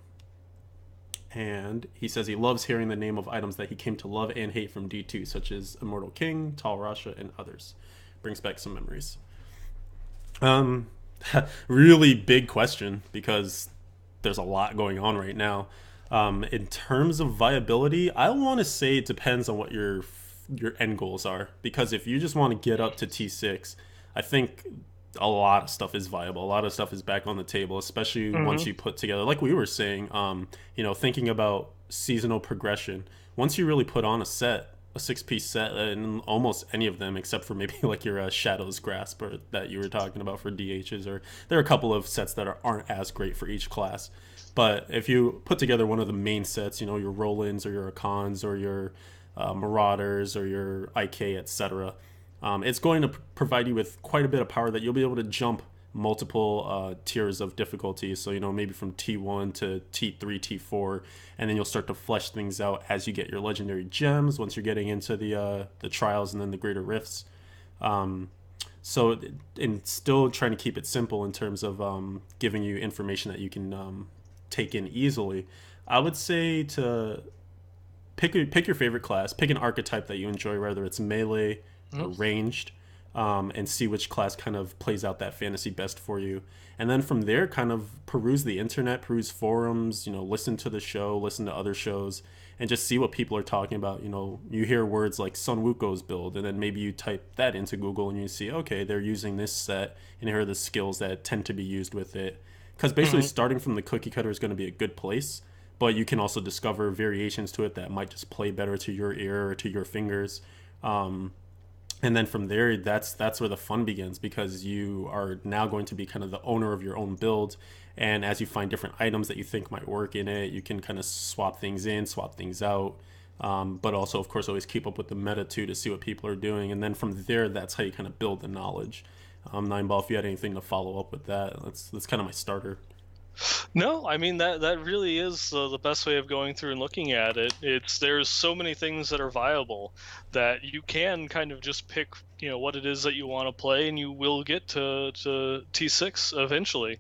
And he says he loves hearing the name of items that he came to love and hate from D2, such as Immortal King, Tal Rasha, and others. Brings back some memories. Um, Really big question because there's a lot going on right now. In terms of viability, I want to say it depends on what your end goals are. Because if you just want to get up to T6, I think a lot of stuff is viable. A lot of stuff is back on the table, especially hmm once you put together, like we were saying, thinking about seasonal progression. Once you really put on a 6-piece set, and almost any of them except for maybe like your Shadow's Grasp or that you were talking about for DHs, or there are a couple of sets that aren't as great for each class. But if you put together one of the main sets, your Rolands or your Akans or your Marauders or your IK, etc., it's going to provide you with quite a bit of power that you'll be able to jump multiple tiers of difficulty. So, maybe from T1 to T3, T4, and then you'll start to flesh things out as you get your legendary gems once you're getting into the trials and then the greater rifts. So, and still trying to keep it simple in terms of giving you information that you can take in easily. I would say to pick your favorite class, pick an archetype that you enjoy, whether it's melee or Mhm. ranged, and see which class kind of plays out that fantasy best for you. And then from there, kind of peruse the internet, peruse forums, listen to the show, listen to other shows, and just see what people are talking about. You hear words like Sun Wuko's build, and then maybe you type that into Google and you see, okay, they're using this set, and here are the skills that tend to be used with it. Because basically, Mhm. starting from the cookie cutter is going to be a good place, but you can also discover variations to it that might just play better to your ear or to your fingers. And then from there, that's where the fun begins, because you are now going to be kind of the owner of your own build. And as you find different items that you think might work in it, you can kind of swap things in, swap things out. But also, of course, always keep up with the meta too, to see what people are doing. And then from there, that's how you kind of build the knowledge. Nine Ball, if you had anything to follow up with that, that's kind of my starter. No, I mean that really is the best way of going through and looking at it. There's so many things that are viable that you can kind of just pick, what it is that you want to play, and you will get to T6 eventually.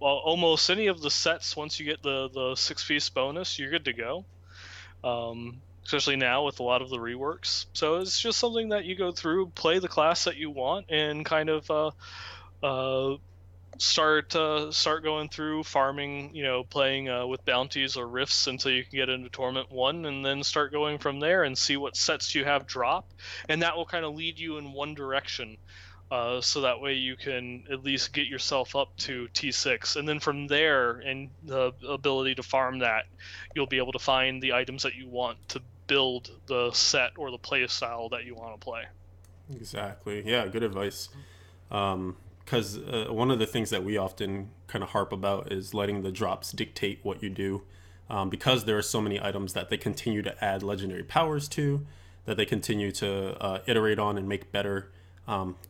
Almost any of the sets, once you get the 6 piece bonus, you're good to go. Especially now with a lot of the reworks. So it's just something that you go through, play the class that you want, and kind of uh start going through farming, playing with bounties or rifts until you can get into tournament 1, and then start going from there and see what sets you have drop, and that will kind of lead you in one direction, so that way you can at least get yourself up to T6, and then from there, and the ability to farm that, you'll be able to find the items that you want to build the set or the play style that you want to play. Exactly. Yeah, good advice. Because one of the things that we often kind of harp about is letting the drops dictate what you do. Because there are so many items that they continue to add legendary powers to, that they continue to iterate on and make better,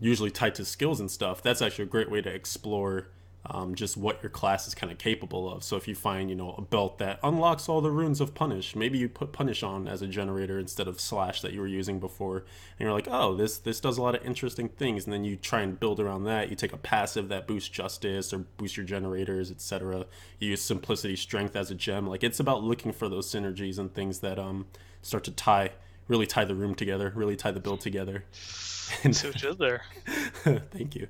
usually tied to skills and stuff. That's actually a great way to explore just what your class is kind of capable of. So if you find, a belt that unlocks all the runes of Punish, maybe you put Punish on as a generator instead of Slash that you were using before, and you're like, oh, this does a lot of interesting things, and then you try and build around that. You take a passive that boosts Justice or boosts your generators, etc. You use Simplicity Strength as a gem. Like, it's about looking for those synergies and things that start to really tie the room together, really tie the build together. And See what you did there. thank you.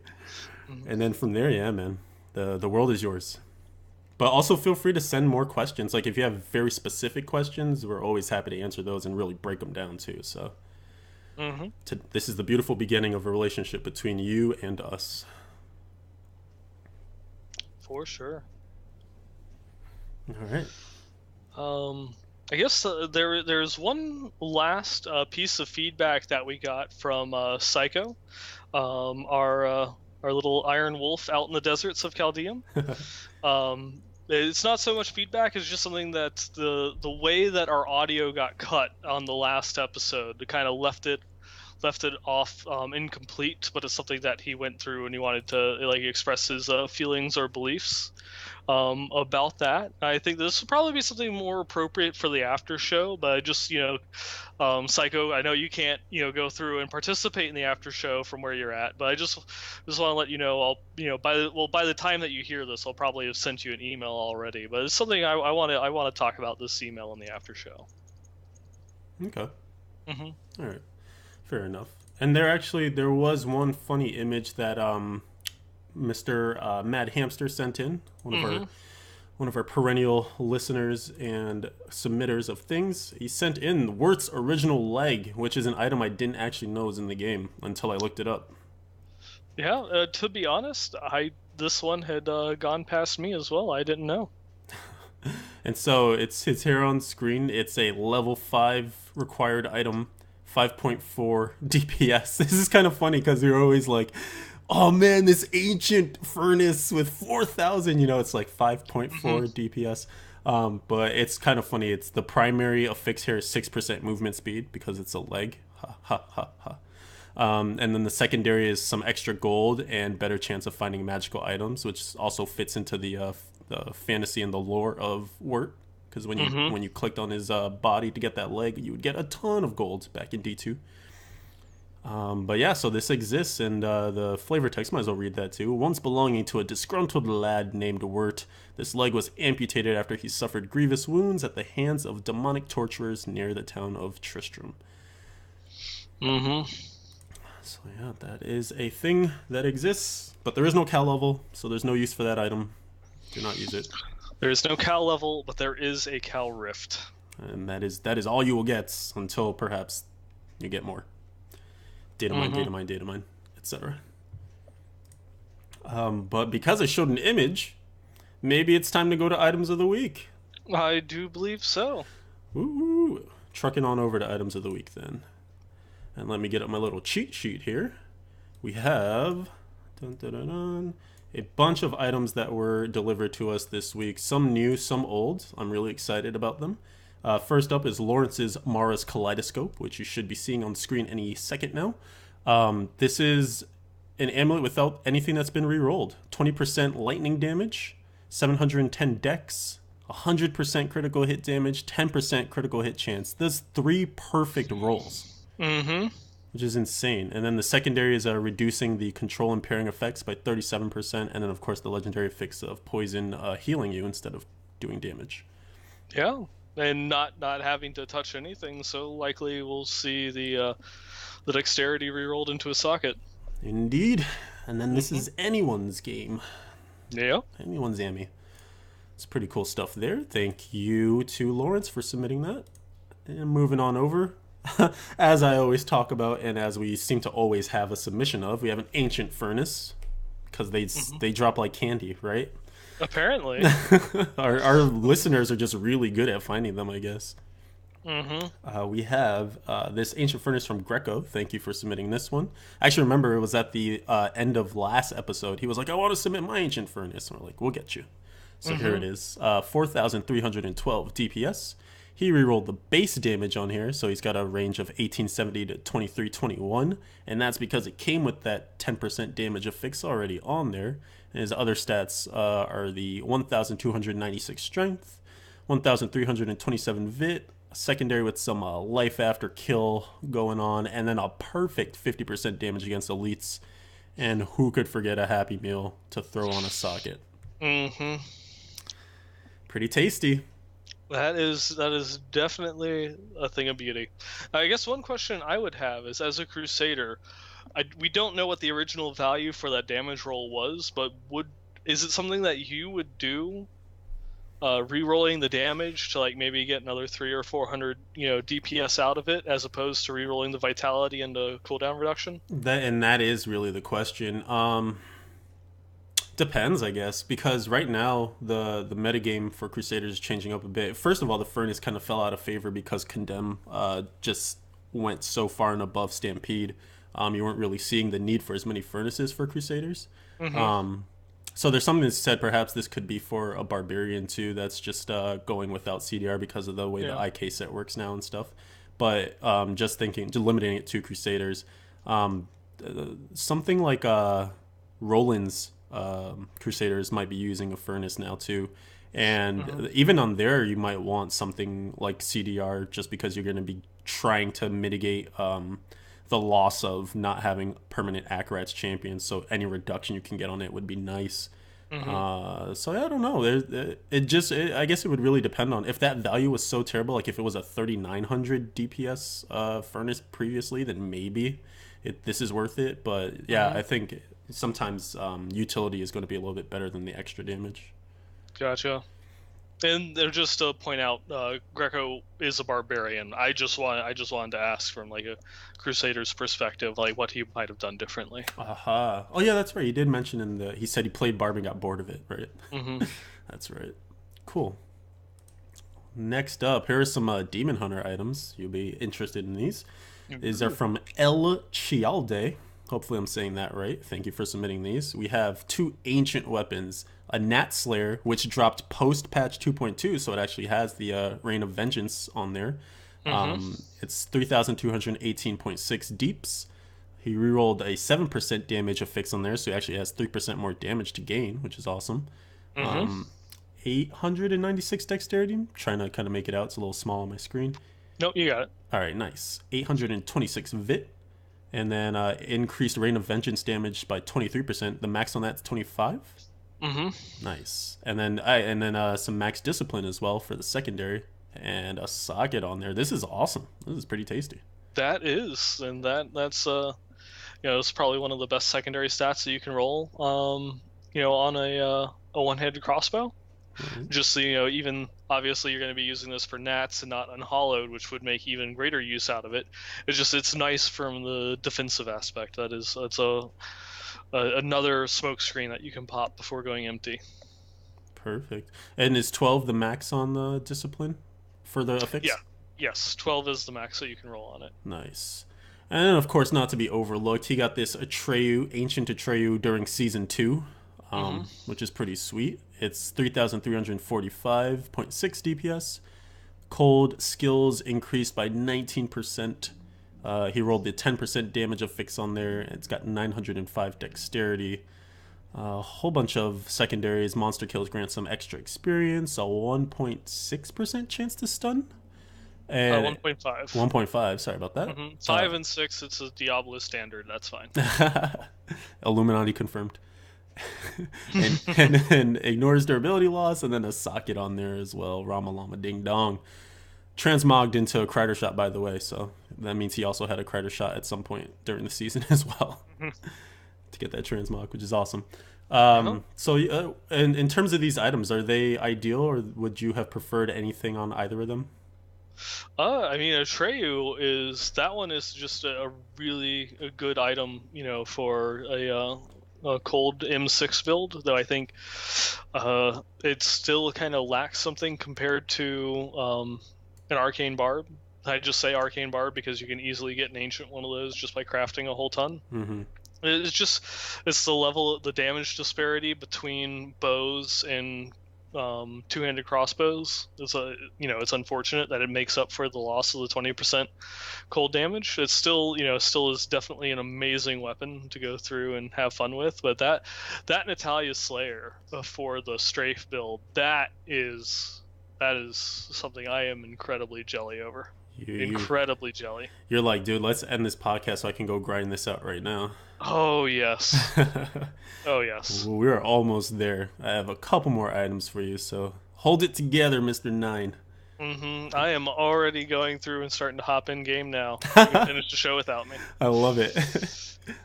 Mhm. And then from there, yeah, man, the world is yours. But also feel free to send more questions. Like, if you have very specific questions, we're always happy to answer those and really break them down too. So Mhm. this is the beautiful beginning of a relationship between you and us. For sure. All right. Um, I guess there's one last piece of feedback that we got from Psycho, our little Iron Wolf out in the deserts of Chaldeum. It's not so much feedback; it's just something that the way that our audio got cut on the last episode, kind of left it off incomplete. But it's something that he went through and he wanted to like express his feelings or beliefs about that. I think this would probably be something more appropriate for the after show, but I just, Psycho, I know you can't, go through and participate in the after show from where you're at, but I just want to let you know, I'll, by the time that you hear this, I'll probably have sent you an email already, but it's something I want to talk about this email in the after show. Okay. Mm-hmm. All right. Fair enough. And there was one funny image that Mr. Mad Hamster sent in, Mm-hmm. one of our perennial listeners and submitters of things. He sent in Wirt's original leg, which is an item I didn't actually know was in the game until I looked it up. Yeah, to be honest, this one had gone past me as well. I didn't know. And so it's here on screen. It's a level 5 required item, 5.4 DPS. This is kind of funny because you're always like, oh man, this ancient furnace with 4,000, it's like 5.4 Mm-hmm. DPS. But it's kind of funny. It's the primary affix here is 6% movement speed because it's a leg. Ha ha ha ha. And then the secondary is some extra gold and better chance of finding magical items, which also fits into the fantasy and the lore of Wirt. Because Mm-hmm. when you clicked on his body to get that leg, you would get a ton of gold back in D2. But yeah, so this exists, and the flavor text, might as well read that too. Once belonging to a disgruntled lad named Wirt, this leg was amputated after he suffered grievous wounds at the hands of demonic torturers near the town of Tristram. Mm-hmm. So yeah, that is a thing that exists, but there is no Cal level, so there's no use for that item. Do not use it. There is no Cal level, but there is a Cal Rift. And that is all you will get until perhaps you get more. Data mine, data mine, data mine, etc. But because I showed an image, maybe it's time to go to items of the week. I do believe so. Ooh, trucking on over to items of the week then. And let me get up my little cheat sheet here. We have a bunch of items that were delivered to us this week. Some new, some old. I'm really excited about them. First up is Lawrence's Mara's Kaleidoscope, which you should be seeing on the screen any second now. This is an amulet without anything that's been re-rolled. 20% lightning damage, 710 dex, 100% critical hit damage, 10% critical hit chance. That's 3 perfect rolls. Mm-hmm. Which is insane. And then the secondary is reducing the control impairing effects by 37%. And then, of course, the legendary fix of poison healing you instead of doing damage. Yeah. And not having to touch anything, so likely we'll see the dexterity rerolled into a socket. Indeed. And then this is anyone's game. Yeah. Anyone's Ammy. It's pretty cool stuff there. Thank you to Lawrence for submitting that. And moving on over, as I always talk about, and as we seem to always have a submission of, we have an Ancient Furnace, because they drop like candy, right? Apparently. our listeners are just really good at finding them, I guess. We have this Ancient Furnace from Greco. Thank you for submitting this one. I actually remember it was at the end of last episode. He was like, I want to submit my Ancient Furnace. And we're like, we'll get you. So here it is. 4,312 DPS. He rerolled the base damage on here, so he's got a range of 1870 to 2321, and that's because it came with that 10% damage affix already on there. And his other stats are the 1,296 strength, 1,327 vit, a secondary with some life after kill going on, and then a perfect 50% damage against elites. And who could forget a Happy Meal to throw on a socket? Pretty tasty. That is definitely a thing of beauty. I guess one question I would have is, as a Crusader, we don't know what the original value for that damage roll was, but is it something that you would do, re-rolling the damage to like maybe get another 300 or 400 DPS out of it, as opposed to re-rolling the vitality and the cooldown reduction? That is really the question. Depends, I guess, because right now the metagame for Crusaders is changing up a bit. First of all, the Furnace kind of fell out of favor because Condemn just went so far and above Stampede. You weren't really seeing the need for as many Furnaces for Crusaders. So there's something that said perhaps this could be for a Barbarian too that's just going without CDR because of the way the IK set works now and stuff. But just limiting it to Crusaders. Something like Roland's Crusaders might be using a Furnace now too, and even on there you might want something like CDR just because you're going to be trying to mitigate the loss of not having permanent Akarat's champions, so any reduction you can get on it would be nice. So I don't know, I guess it would really depend on if that value was so terrible. Like if it was a 3900 DPS Furnace previously, then maybe this is worth it. But yeah, I think sometimes utility is going to be a little bit better than the extra damage. Gotcha. And just to point out, Greco is a barbarian. I just wanted to ask from like a Crusader's perspective, like what he might have done differently. Oh yeah, that's right. He did mention he said he played Barb and got bored of it, right? That's right. Cool. Next up, here are some Demon Hunter items. You'll be interested in these. These are from El Chialde. Hopefully I'm saying that right. Thank you for submitting these. We have 2 ancient weapons. A Gnat Slayer, which dropped post-patch 2.2, so it actually has the Reign of Vengeance on there. It's 3,218.6 deeps. He rerolled a 7% damage affix on there, so he actually has 3% more damage to gain, which is awesome. 896 dexterity. I'm trying to kind of make it out. It's a little small on my screen. Nope, you got it. All right, nice. 826 vit. And then increased Rain of Vengeance damage by 23%. The max on that's 25. Mm-hmm. Nice. And then some max discipline as well for the secondary, and a socket on there. This is awesome. This is pretty tasty. That is, and that's it's probably one of the best secondary stats that you can roll. On a one-handed crossbow. Right. Just so even obviously you're going to be using this for nats and not unhollowed, which would make even greater use out of it. It's nice from the defensive aspect. That's another smoke screen that you can pop before going empty. Perfect. And is 12 the max on the discipline for the affix? Yeah. Yes, 12 is the max that you can roll on it. Nice. And then, of course, not to be overlooked, he got this Atreyu, Ancient Atreyu during Season 2, which is pretty sweet. It's 3,345.6 DPS. Cold skills increased by 19%. He rolled the 10% damage affix on there. It's got 905 dexterity. A whole bunch of secondaries. Monster kills grant some extra experience. A 1.6% chance to stun. And 1.5. 1.5. Sorry about that. 5 and 6. It's a Diablo standard. That's fine. Illuminati confirmed. and ignores durability loss, and then a socket on there as well. Rama Lama Ding Dong. Transmogged into a Crider shot, by the way, so that means he also had a Crider shot at some point during the season as well to get that transmog, which is awesome. So, in terms of these items, are they ideal, or would you have preferred anything on either of them? Atreyu is just a really good item, for a cold M6 build, though I think it still kind of lacks something compared to an Arcane Barb. I just say Arcane Barb because you can easily get an Ancient one of those just by crafting a whole ton. Mm-hmm. It's the level, the damage disparity between bows and two-handed crossbows. It's unfortunate that it makes up for the loss of the 20% cold damage. It's still is definitely an amazing weapon to go through and have fun with. But that Natalia Slayer for the strafe build, that is something I am incredibly jelly over. Incredibly jelly. You're like, dude, let's end this podcast so I can go grind this out right now. Oh yes. Oh yes. We're almost there. I have a couple more items for you, so hold it together, Mr. 9. I am already going through and starting to hop in game now. You can finish the show without me. I love it.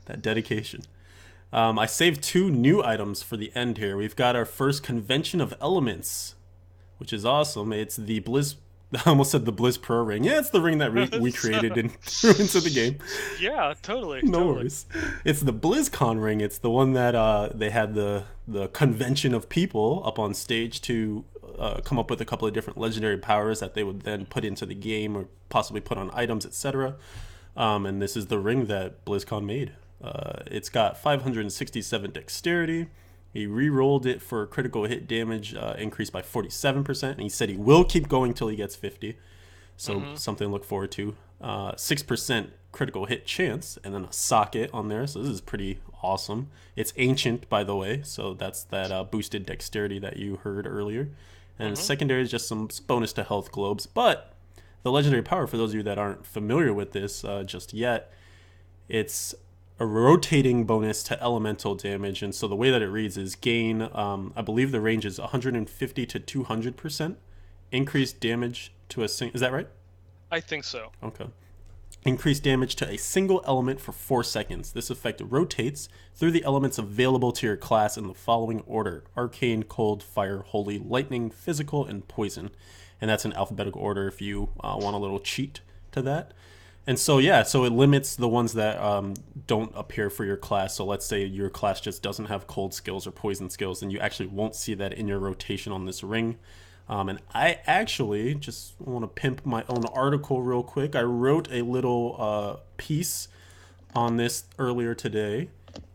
That dedication. I saved 2 new items for the end here. We've got our first Convention of Elements, which is awesome. It's the Blizz... I almost said the Blizz Pro ring. Yeah, it's the ring that we created and threw into the game. Yeah, totally. No worries. It's the BlizzCon ring. It's the one that they had the convention of people up on stage to come up with a couple of different legendary powers that they would then put into the game or possibly put on items, etc. And this is the ring that BlizzCon made. It's got 567 dexterity. He re-rolled it for critical hit damage, increased by 47%, and he said he will keep going till he gets 50. So something to look forward to. 6% critical hit chance, and then a socket on there. So this is pretty awesome. It's ancient, by the way, so that's that boosted dexterity that you heard earlier. And secondary is just some bonus to health globes. But the legendary power, for those of you that aren't familiar with this just yet, it's a rotating bonus to elemental damage, and so the way that it reads is gain, I believe the range is 150 to 200% increased damage to a single. Is that right? I think so. Okay. Increased damage to a single element for 4 seconds. This effect rotates through the elements available to your class in the following order: Arcane, Cold, Fire, Holy, Lightning, Physical, and Poison. And that's in alphabetical order if you want a little cheat to that. And so, yeah, so it limits the ones that don't appear for your class. So let's say your class just doesn't have cold skills or poison skills, and you actually won't see that in your rotation on this ring. And I actually just want to pimp my own article real quick. I wrote a little piece on this earlier today,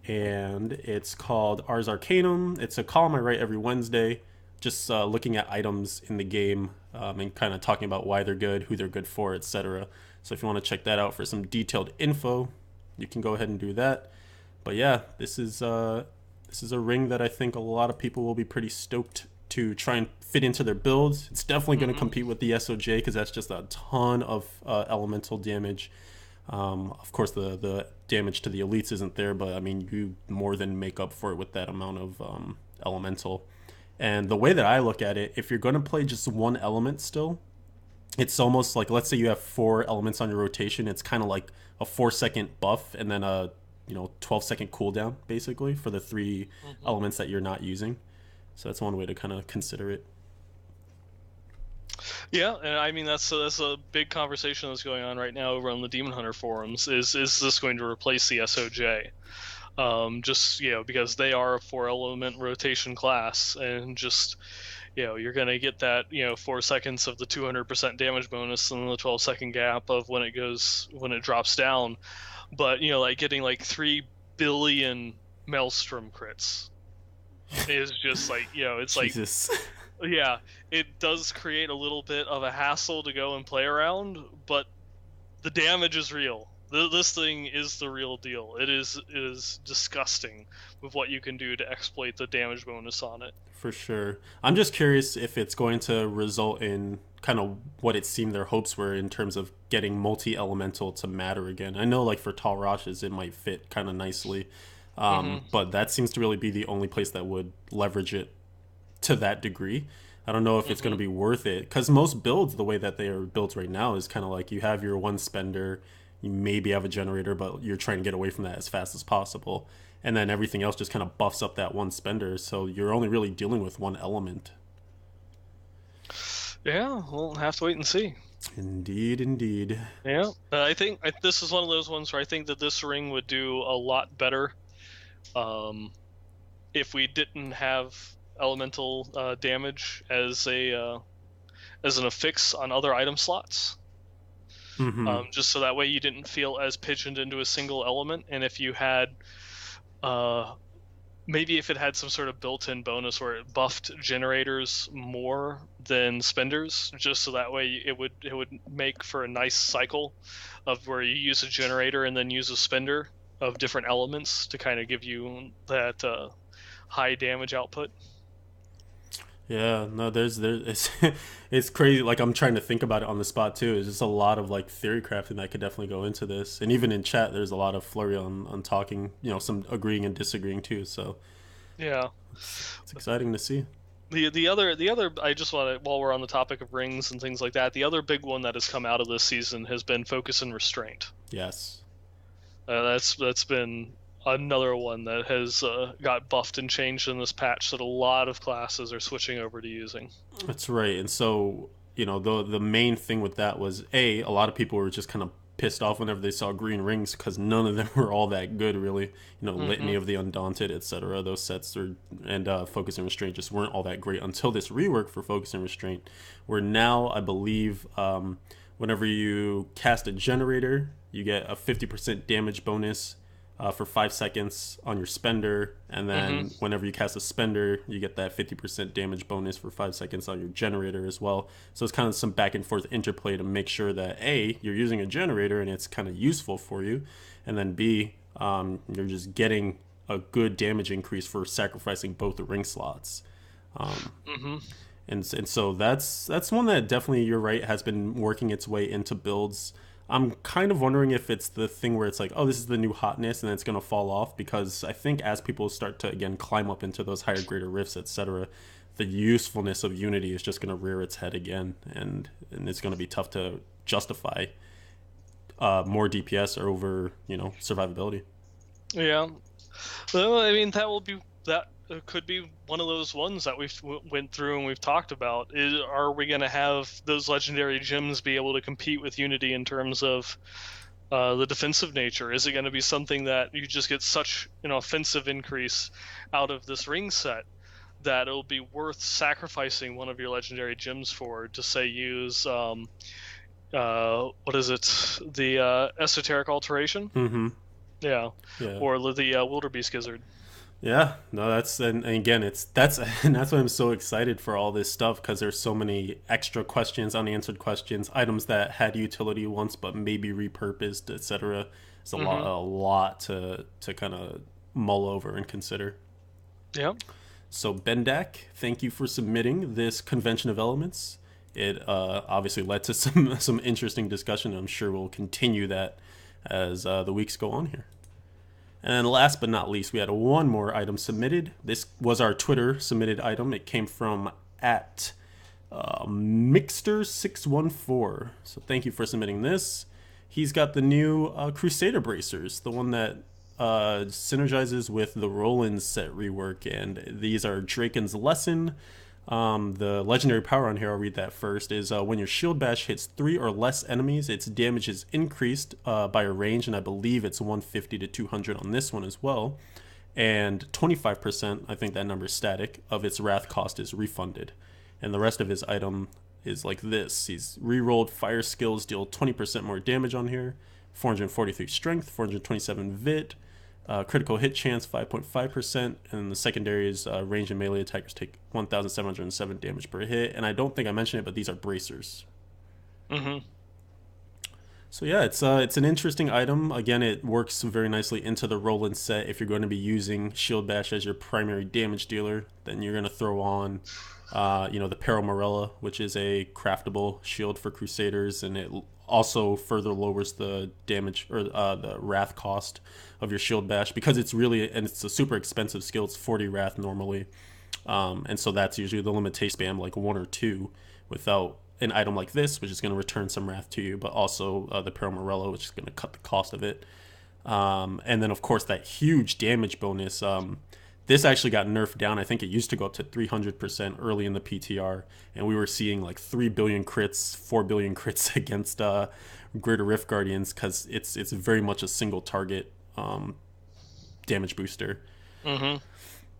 and it's called Ars Arcanum. It's a column I write every Wednesday, just looking at items in the game and kind of talking about why they're good, who they're good for, etc. So if you want to check that out for some detailed info, you can go ahead and do that. But yeah, this is a ring that I think a lot of people will be pretty stoked to try and fit into their builds. It's definitely going to compete with the SOJ because that's just a ton of elemental damage. Of course, the damage to the elites isn't there, but I mean, you more than make up for it with that amount of elemental. And the way that I look at it, if you're going to play just one element still, it's almost like, let's say you have 4 elements on your rotation. It's kind of like a 4-second buff and then a 12-second cooldown basically for the 3 Hmm. elements that you're not using. So that's one way to kind of consider it. Yeah, and I mean that's a big conversation that's going on right now over on the Demon Hunter forums. Is this going to replace the SOJ? Just because they are a 4 element rotation class, and just you're gonna get that 4 seconds of the 200% damage bonus and the 12-second gap of when it drops down. But like getting like 3 billion Maelstrom crits is just like it's like Jesus. yeah, it does create a little bit of a hassle to go and play around, but the damage is real. This thing is the real deal. It is disgusting with what you can do to exploit the damage bonus on it. For sure. I'm just curious if it's going to result in kind of what it seemed their hopes were in terms of getting multi-elemental to matter again. I know, like for Tall Rashes, it might fit kind of nicely, Hmm. but that seems to really be the only place that would leverage it to that degree. I don't know if it's going Hmm. to be worth it because most builds, the way that they are built right now, is kind of like you have your one spender, you maybe have a generator, but you're trying to get away from that as fast as possible. And then everything else just kind of buffs up that one spender. So you're only really dealing with one element. Yeah, we'll have to wait and see. Indeed, indeed. Yeah, I think this is one of those ones where I think that this ring would do a lot better um, if we didn't have elemental damage as an affix on other item slots. Mm-hmm. Just so that way you didn't feel as pigeoned into a single element. And if you had, uh, maybe if it had some sort of built-in bonus where it buffed generators more than spenders, just so that way it would make for a nice cycle of where you use a generator and then use a spender of different elements to kind of give you that high damage output. Yeah, no, there's it's it's crazy. Like I'm trying to think about it on the spot too. It's just a lot of like theory crafting that could definitely go into this. And even in chat, there's a lot of flurry on talking. Some agreeing and disagreeing too. So Yeah. it's exciting to see. The other I just want to, while we're on the topic of rings and things like that, the other big one that has come out of this season has been focus and restraint. Yes, That's been another one that has got buffed and changed in this patch that a lot of classes are switching over to using. that's right. And so the main thing with that was a lot of people were just kind of pissed off whenever they saw green rings because none of them were all that good really. Litany Hmm. of the Undaunted, etc. Those sets are and Focus and Restraint just weren't all that great until this rework for Focus and Restraint, where now I believe whenever you cast a generator, you get a 50% damage bonus for 5 seconds on your spender, and Hmm. then whenever you cast a spender, you get that 50% damage bonus for 5 seconds on your generator as well. So it's kind of some back and forth interplay to make sure that A, you're using a generator and it's kind of useful for you, and then B, you're just getting a good damage increase for sacrificing both the ring slots. Hmm. And so that's one that definitely, you're right, has been working its way into builds. I'm kind of wondering if it's the thing where it's like, oh, this is the new hotness, and then it's gonna fall off, because I think as people start to again climb up into those higher greater rifts, etc., the usefulness of Unity is just gonna rear its head again, and it's gonna be tough to justify more DPS or over survivability. Yeah. Well, I mean that could be one of those ones that we've went through and we've talked about. Are we going to have those legendary gems be able to compete with Unity in terms of the defensive nature? Is it going to be something that you just get such an offensive increase out of this ring set that it'll be worth sacrificing one of your legendary gems for to say use what is it, the esoteric alteration? Mm-hmm. Yeah, Yeah. or the wildebeest gizzard. Yeah, no, that's and again, that's and that's why I'm so excited for all this stuff, because there's so many extra questions, unanswered questions, items that had utility once but maybe repurposed, etc. It's Hmm. a lot to kind of mull over and consider. Yeah. So Bendak, thank you for submitting this convention of elements. It obviously led to some interesting discussion. I'm sure we'll continue that as the weeks go on here. And last but not least, we had one more item submitted. This was our Twitter submitted item. It came from at Mixter614. So thank you for submitting this. He's got the new Crusader bracers, the one that synergizes with the Roland set rework. And these are Draken's Lesson. The legendary power on here, I'll read that first, is when your shield bash hits 3 or less enemies, its damage is increased by a range, and I believe it's 150 to 200 on this one as well. And 25%, I think that number is static, of its wrath cost is refunded. And the rest of his item is like this. He's rerolled fire skills, deal 20% more damage on here, 443 strength, 427 vit, critical hit chance 5.5%, and the secondary is range and melee attackers take 1,707 damage per hit. And I don't think I mentioned it, but these are bracers. So yeah, it's an interesting item. Again, it works very nicely into the Roland set. If you're going to be using Shield Bash as your primary damage dealer, then you're going to throw on the Peril Morella, which is a craftable shield for Crusaders, and it also further lowers the damage or the wrath cost of your Shield Bash, because it's a super expensive skill. It's 40 wrath normally, and so that's usually the limitation spam, like 1 or 2, without an item like this, which is going to return some wrath to you, but also the Peril Morella, which is going to cut the cost of it. And then of course that huge damage bonus. This actually got nerfed down. I think it used to go up to 300% early in the PTR, and we were seeing like 3 billion crits, 4 billion crits against Greater Rift Guardians, because it's very much a single target damage booster.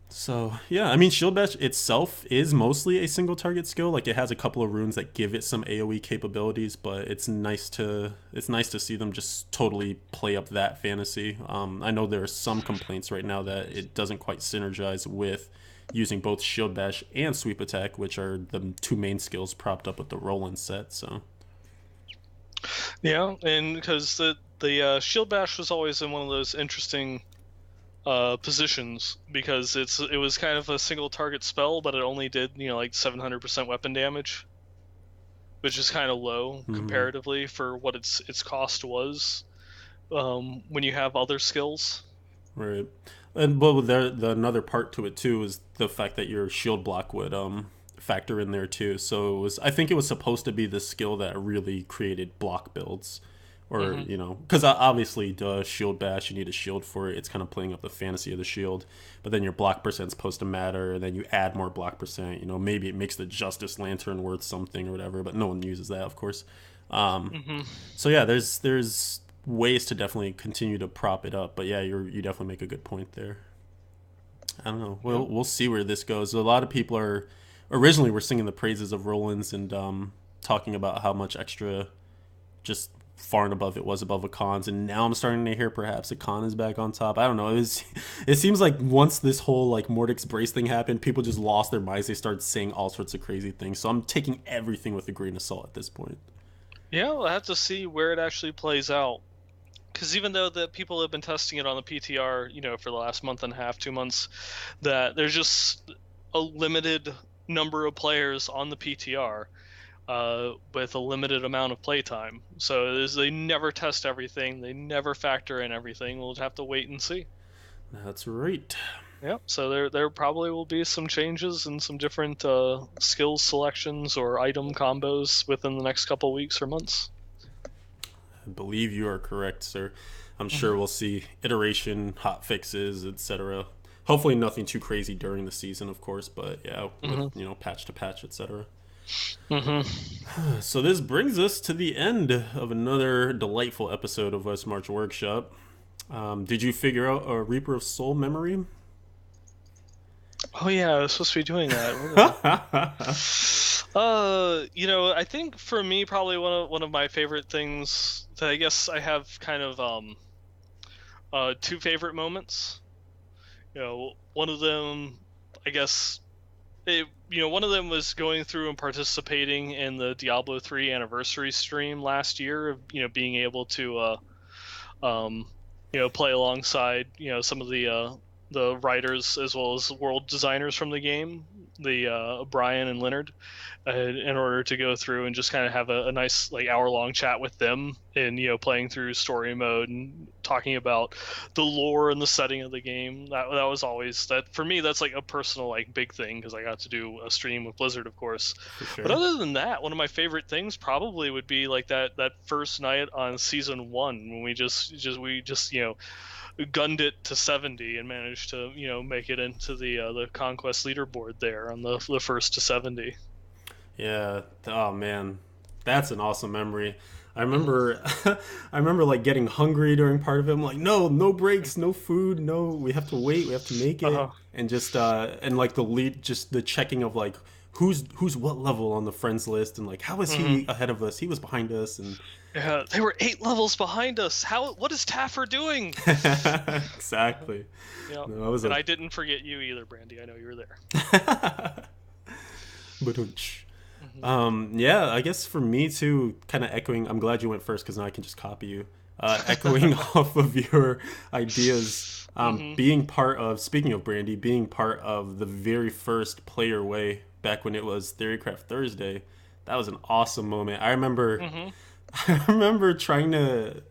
So yeah, I mean, Shield Bash itself is mostly a single target skill. Like, it has a couple of runes that give it some AoE capabilities, but it's nice to see them just totally play up that fantasy. I know there are some complaints right now that it doesn't quite synergize with using both Shield Bash and Sweep Attack, which are the 2 main skills propped up with the Roland set. So yeah, and because the Shield Bash was always in one of those interesting positions, because it was kind of a single target spell, but it only did like 700% weapon damage, which is kind of low comparatively for what its cost was when you have other skills. Right. And but the another part to it too is the fact that your shield block would factor in there too. So I think it was supposed to be the skill that really created block builds. Or, because obviously the Shield Bash, you need a shield for it. It's kind of playing up the fantasy of the shield. But then your block percent's supposed to matter, and then you add more block percent. Maybe it makes the Justice Lantern worth something or whatever, but no one uses that, of course. So yeah, there's ways to definitely continue to prop it up. But yeah, you definitely make a good point there. I don't know. We'll see where this goes. A lot of people originally were singing the praises of Roland's and talking about how much extra just far and above it was above a Khan's, and now I'm starting to hear perhaps a Khan is back on top. I don't know. It seems like once this whole like Mordek's brace thing happened, people just lost their minds. They started saying all sorts of crazy things. So I'm taking everything with a grain of salt at this point. Yeah, we'll have to see where it actually plays out. Because even though the people have been testing it on the PTR, for the last month and a half, 2 months, that there's just a limited number of players on the PTR. With a limited amount of playtime. So they never test everything. They never factor in everything. We'll have to wait and see. That's right. Yeah, so there probably will be some changes and some different skills selections or item combos within the next couple weeks or months. I believe you are correct, sir. I'm sure we'll see iteration, hot fixes, etc. Hopefully nothing too crazy during the season, of course, but yeah, with, patch to patch, etc. So this brings us to the end of another delightful episode of Westmarch Workshop. Did you figure out a Reaper of Soul memory? Oh yeah, I was supposed to be doing that. I think for me, probably one of my favorite things that I guess I have kind of 2 favorite moments. One of them, I guess. One of them was going through and participating in the Diablo 3 anniversary stream last year of, being able to, play alongside, some of the the writers as well as world designers from the game, the Brian and Leonard, in order to go through and just kind of have a nice like hour-long chat with them, and playing through story mode and talking about the lore and the setting of the game. That was always, that for me, that's like a personal like big thing, because I got to do a stream with Blizzard, of course. For But sure. other than that, one of my favorite things probably would be like that first night on season 1, when we just gunned it to 70 and managed to make it into the conquest leaderboard there on the first to 70. Yeah. Oh man, that's an awesome memory. I Hmm. remember, I remember like getting hungry during part of it. I'm like, no, no breaks, no food, no. We have to wait. We have to make it, Uh-huh. and just and like the lead, just the checking of like who's what level on the friends list, and like how is Hmm. he ahead of us? He was behind us, and Yeah, they were 8 levels behind us. What is Taffer doing? exactly. Yeah, No, I was and a I didn't forget you either, Brandy. I know you were there. but Hmm. yeah, I guess for me too, kind of echoing. I'm glad you went first because now I can just copy you. Echoing off of your ideas, Hmm. being part of. Speaking of Brandy, being part of the very first player way back when it was Theorycraft Thursday, that was an awesome moment. I remember, Hmm. I remember trying to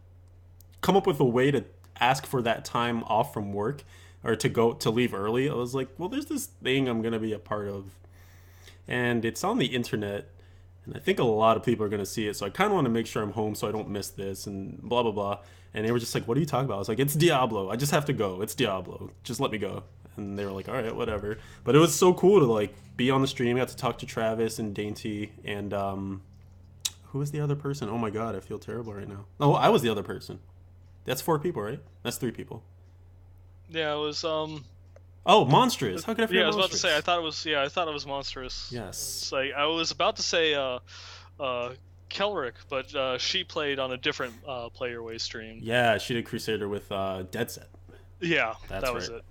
come up with a way to ask for that time off from work or to leave early. I was like, well, there's this thing I'm gonna be a part of, and it's on the internet, and I think a lot of people are going to see it, so I kind of want to make sure I'm home so I don't miss this, and blah blah blah. And they were just like, what are you talking about? I was like, it's Diablo, I just have to go, it's Diablo, just let me go. And they were like, all right, whatever. But it was so cool to like be on the stream. I got to talk to Travis and Dainty, and who was the other person? Oh my god, I feel terrible right now. Oh, I was the other person. That's 4 people, right? That's 3 people. Yeah, it was. Oh, Monstrous, how could I Yeah, forget I was about to say. I Monstrous? thought it was. Yeah, I thought it was monstrous. Yes. It's like I was about to say. Uh, Kelric, but she played on a different Playerway stream. Yeah, she did Crusader with Dead Set. Yeah, That's that was right. it.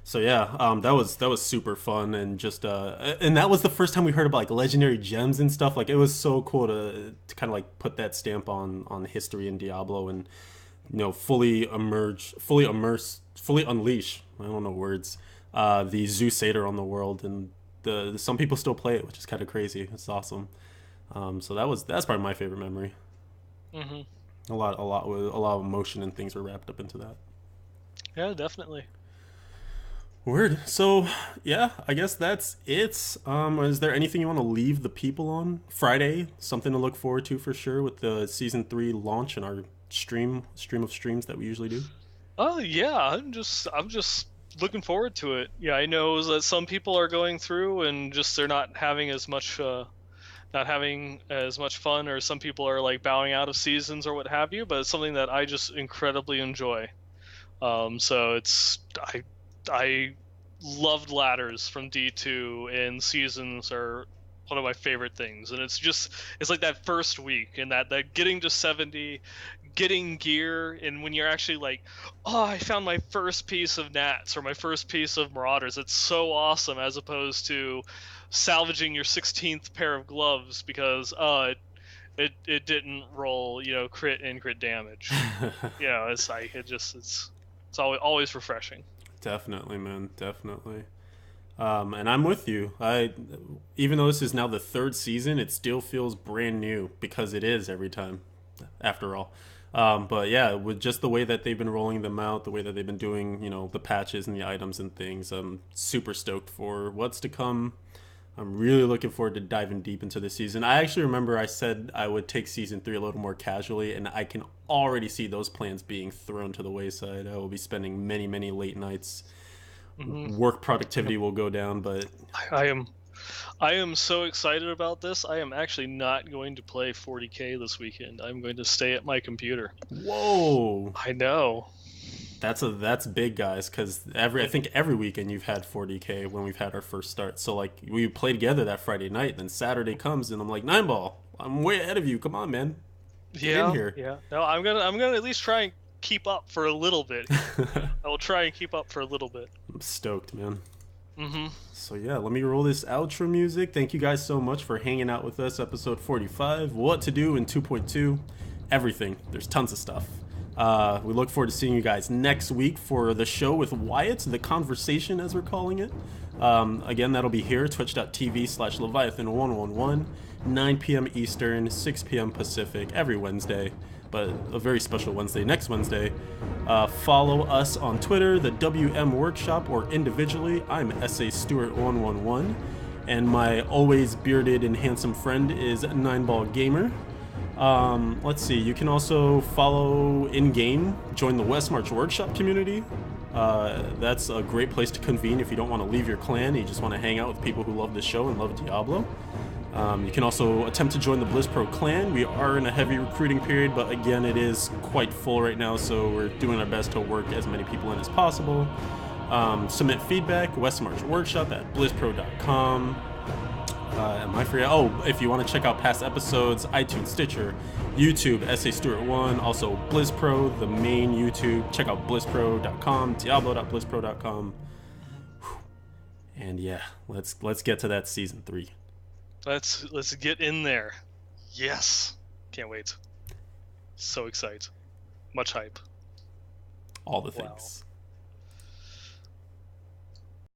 So yeah, that was super fun, and just and that was the first time we heard about like legendary gems and stuff. Like it was so cool to kind of like put that stamp on history in Diablo, and fully immerse, fully unleash. I don't know words. The Zeus Satyr on the world, and some people still play it, which is kind of crazy. It's awesome. So that's probably my favorite memory. Hmm. A lot of emotion and things were wrapped up into that. Yeah, definitely. Word. So, yeah, I guess that's it. Is there anything you want to leave the people on? Friday, something to look forward to for sure with the season 3 launch and our stream of streams that we usually do. Oh yeah, I'm just looking forward to it. Yeah, I know that some people are going through and just they're not having as much fun, or some people are like bowing out of seasons or what have you, but it's something that I just incredibly enjoy. So I loved ladders from D2, and seasons are one of my favorite things. And it's like that first week, and that getting to 70, getting gear, and when you're actually like, oh, I found my first piece of Nats or my first piece of Marauders. It's so awesome, as opposed to salvaging your 16th pair of gloves because it didn't roll, crit and crit damage. It's like it's always refreshing. Definitely, man. Definitely. And I'm with you. Even though this is now the 3rd season, it still feels brand new because it is every time, after all. But yeah, with just the way that they've been rolling them out, the way that they've been doing, the patches and the items and things, I'm super stoked for what's to come. I'm really looking forward to diving deep into this season. I actually remember I said I would take season 3 a little more casually, and I can already see those plans being thrown to the wayside. I will be spending many, many late nights. Hmm. Work productivity will go down, but I am I am so excited about this. I am actually not going to play 40K this weekend. I'm going to stay at my computer. whoa, I know. that's big, guys. Because I Hmm. think every weekend you've had 40K when we've had our first start. So like we play together that Friday night, then Saturday comes and I'm like 9 ball. I'm way ahead of you. Come on, man, get in Yeah, here. yeah. No, I'm gonna at least try and keep up for a little bit here. I will try and keep up for a little bit. I'm stoked, man. Hmm. So yeah, let me roll this outro music. Thank you guys so much for hanging out with us. Episode 45. What to do in 2.2? Everything. There's tons of stuff. We look forward to seeing you guys next week for the show with Wyatt, the conversation as we're calling it. Again, that'll be here, twitch.tv/Leviathan111, 9 p.m. Eastern, 6 p.m. Pacific, every Wednesday, but a very special Wednesday next Wednesday. Follow us on Twitter, the WM Workshop, or individually. I'm SA Stewart111, and my always bearded and handsome friend is 9ball Gamer. Let's see, you can also follow in-game, join the Westmarch Workshop community. That's a great place to convene if you don't want to leave your clan and you just want to hang out with people who love the show and love Diablo. You can also attempt to join the BlizzPro clan. We are in a heavy recruiting period, but again, it is quite full right now, so we're doing our best to work as many people in as possible. Submit feedback, Westmarch Workshop at blizzpro.com. Am I free? Oh, if you want to check out past episodes, iTunes, Stitcher, YouTube, SA Stewart1, also BlizzPro, the main YouTube. Check out blizzpro.com, diablo.blizzpro.com. And yeah, let's get to that season 3. Let's get in there. Yes. Can't wait. So excited. Much hype. All the things. Wow.